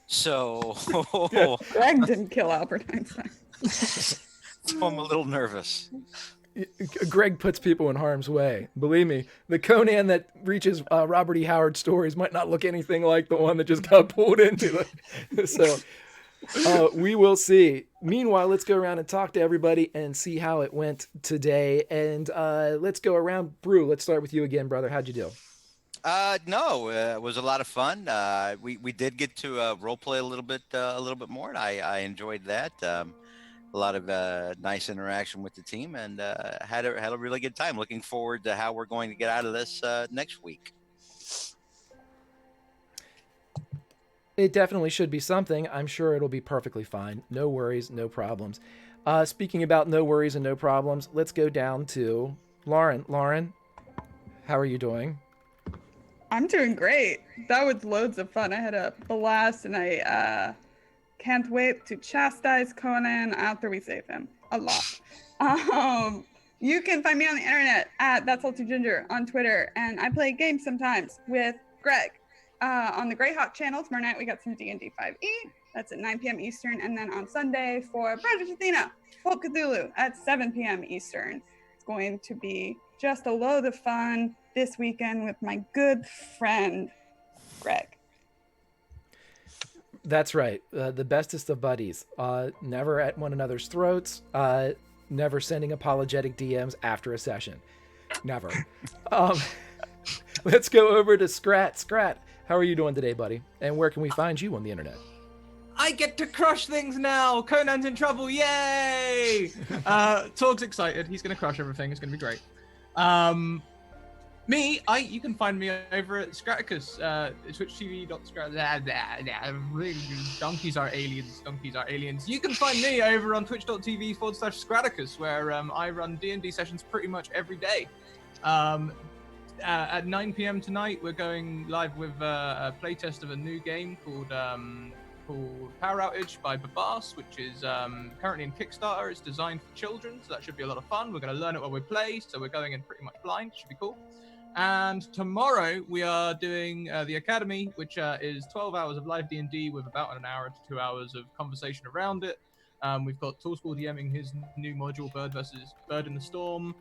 S2: So
S3: Greg didn't kill Albert Einstein.
S2: I'm a little nervous.
S1: Greg puts people in harm's way. Believe me, the Conan that reaches Robert E. Howard stories might not look anything like the one that just got pulled into it. So we will see. Meanwhile, let's go around and talk to everybody and see how it went today. And let's go around. Brew, let's start with you again, brother. How'd you do?
S2: No, it was a lot of fun. We did get to role play a little bit more, and I enjoyed that. A lot of nice interaction with the team, and had a really good time. Looking forward to how we're going to get out of this next week.
S1: It definitely should be something. I'm sure it'll be perfectly fine. No worries, no problems. Speaking about no worries and no problems, let's go down to Lauren. Lauren, how are you doing?
S3: I'm doing great. That was loads of fun. I had a blast, and I can't wait to chastise Conan after we save him. A lot. You can find me on the internet at That's All Too Ginger on Twitter, and I play games sometimes with Greg on the Greyhawk channel. Tomorrow night we got some D&D 5e. That's at 9 p.m. Eastern, and then on Sunday for Brothers Athena, Folk Cthulhu at 7 p.m. Eastern. It's going to be just a load of fun this weekend with my good friend Greg.
S1: That's right. The bestest of buddies. Never at one another's throats. Never sending apologetic DMs after a session. Never. Let's go over to Scrat. Scrat, how are you doing today, buddy? And where can we find you on the internet?
S4: I get to crush things now. Conan's in trouble. Yay! Torg's excited. He's going to crush everything. It's going to be great. You can find me over at Scraticus, twitchtv.scraticus. Donkeys are aliens. You can find me over on twitch.tv/Scraticus, where I run D&D sessions pretty much every day. At 9 p.m. tonight, we're going live with a playtest of a new game called Power Outage by Babas, which is currently in Kickstarter. It's designed for children, so that should be a lot of fun. We're going to learn it while we play, so we're going in pretty much blind. Should be cool. And tomorrow we are doing the Academy, which is 12 hours of live D&D with about an hour to 2 hours of conversation around it. We've got Toolschool DMing his new module, Bird in the Storm,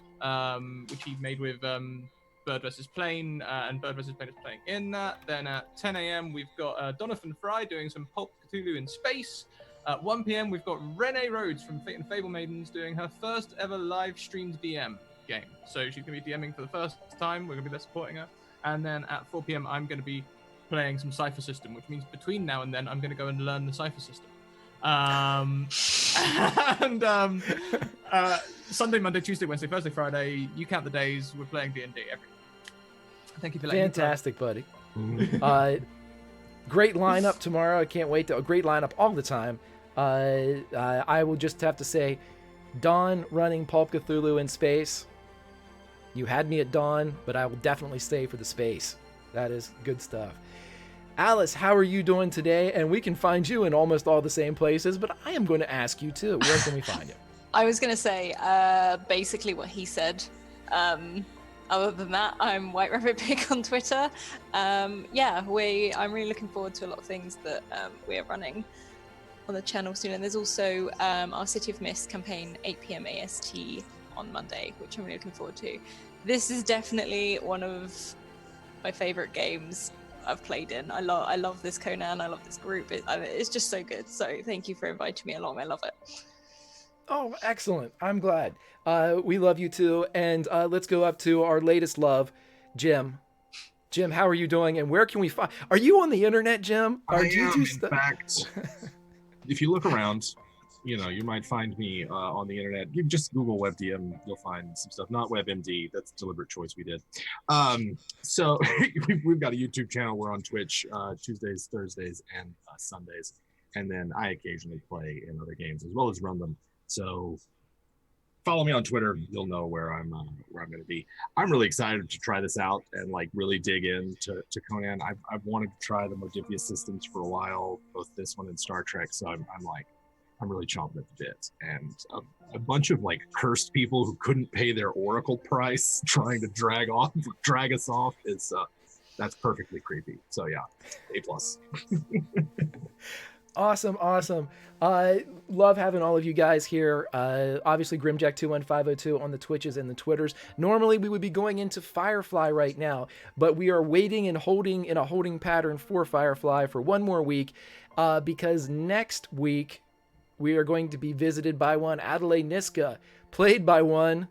S4: which he made with Bird vs. Plane, and Bird vs. Plane is playing in that. Then at 10 a.m. we've got Donovan Fry doing some Pulp Cthulhu in space. At 1 p.m. we've got Renee Rhodes from Fate and Fable Maidens doing her first ever live streamed DM game. So she's going to be DMing for the first time. We're going to be there supporting her. And then at 4 p.m. I'm going to be playing some Cypher System, which means between now and then I'm going to go and learn the Cypher System. Sunday, Monday, Tuesday, Wednesday, Thursday, Friday, you count the days, we're playing D&D every day. Thank you for letting
S1: Fantastic, buddy. Great lineup tomorrow. I can't wait. A great lineup all the time. I will just have to say, Dawn running Pulp Cthulhu in space. You had me at Dawn, but I will definitely stay for the space. That is good stuff. Alice, how are you doing today? And we can find you in almost all the same places, but I am going to ask you too. Where can we find you?
S5: I was going to say basically what he said. Other than that, I'm White Rabbit Pig on Twitter. I'm really looking forward to a lot of things that we're running on the channel soon. And there's also our City of Mist campaign, 8 p.m. AST on Monday, which I'm really looking forward to. This is definitely one of my favorite games I've played in. I love this Conan. I love this group. It's just so good. So thank you for inviting me along. I love it.
S1: Oh, excellent. I'm glad. We love you too. And let's go up to our latest love, Jim. Jim, how are you doing? And where can we find... Are you on the internet, Jim? Or do you do
S6: in fact, if you look around, you might find me on the internet. You just Google WebDM, you'll find some stuff. Not WebMD, that's a deliberate choice we did. So we've got a YouTube channel. We're on Twitch Tuesdays, Thursdays, and Sundays. And then I occasionally play in other games as well as run them. So follow me on Twitter. You'll know where I'm going to be. I'm really excited to try this out and really dig into Conan. I've wanted to try the Modifius systems for a while, both this one and Star Trek. So I'm really chomping at the bit. And a bunch of cursed people who couldn't pay their Oracle price trying to drag us off is that's perfectly creepy. So yeah, A+.
S1: Awesome. Love having all of you guys here. Obviously, Grimjack21502 on the Twitches and the Twitters. Normally, we would be going into Firefly right now, but we are waiting and holding in a holding pattern for Firefly for one more week because next week we are going to be visited by one Adelaide Niska, played by one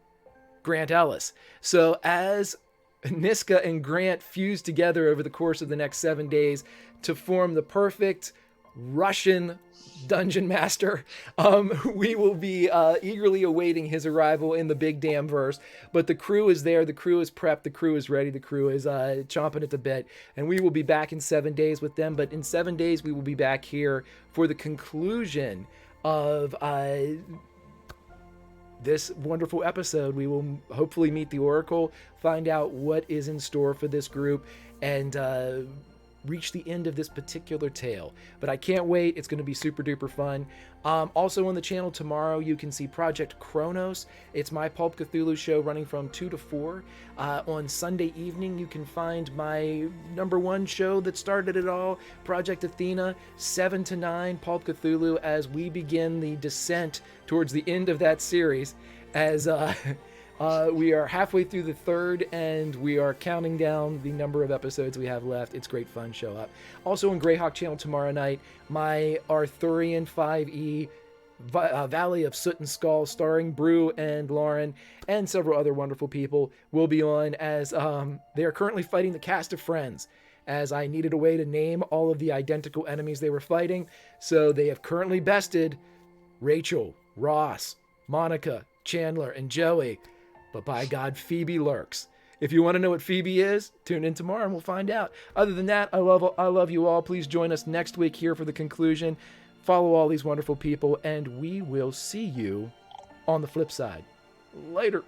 S1: Grant Ellis. So as Niska and Grant fuse together over the course of the next 7 days to form the perfect Russian dungeon master, we will be eagerly awaiting his arrival in the big damn verse. But the crew is there, the crew is prepped, the crew is ready, the crew is chomping at the bit, and we will be back in 7 days with them. But in 7 days we will be back here for the conclusion of this wonderful episode. We will hopefully meet the Oracle, find out what is in store for this group, and reach the end of this particular tale. But I can't wait. It's going to be super duper fun. Also on the channel tomorrow, you can see Project Kronos. It's my Pulp Cthulhu show running from 2 to 4. On Sunday evening, you can find my #1 show that started it all, Project Athena, 7 to 9, Pulp Cthulhu, as we begin the descent towards the end of that series, as we are halfway through the 3rd, and we are counting down the number of episodes we have left. It's great fun. Show up. Also on Greyhawk channel tomorrow night, my Arthurian 5e Valley of Soot and Skull, starring Brew and Lauren and several other wonderful people, will be on, as they are currently fighting the cast of Friends, as I needed a way to name all of the identical enemies they were fighting. So they have currently bested Rachel, Ross, Monica, Chandler, and Joey. But by God, Phoebe lurks. If you want to know what Phoebe is, tune in tomorrow and we'll find out. Other than that, I love you all. Please join us next week here for the conclusion. Follow all these wonderful people, and we will see you on the flip side. Later.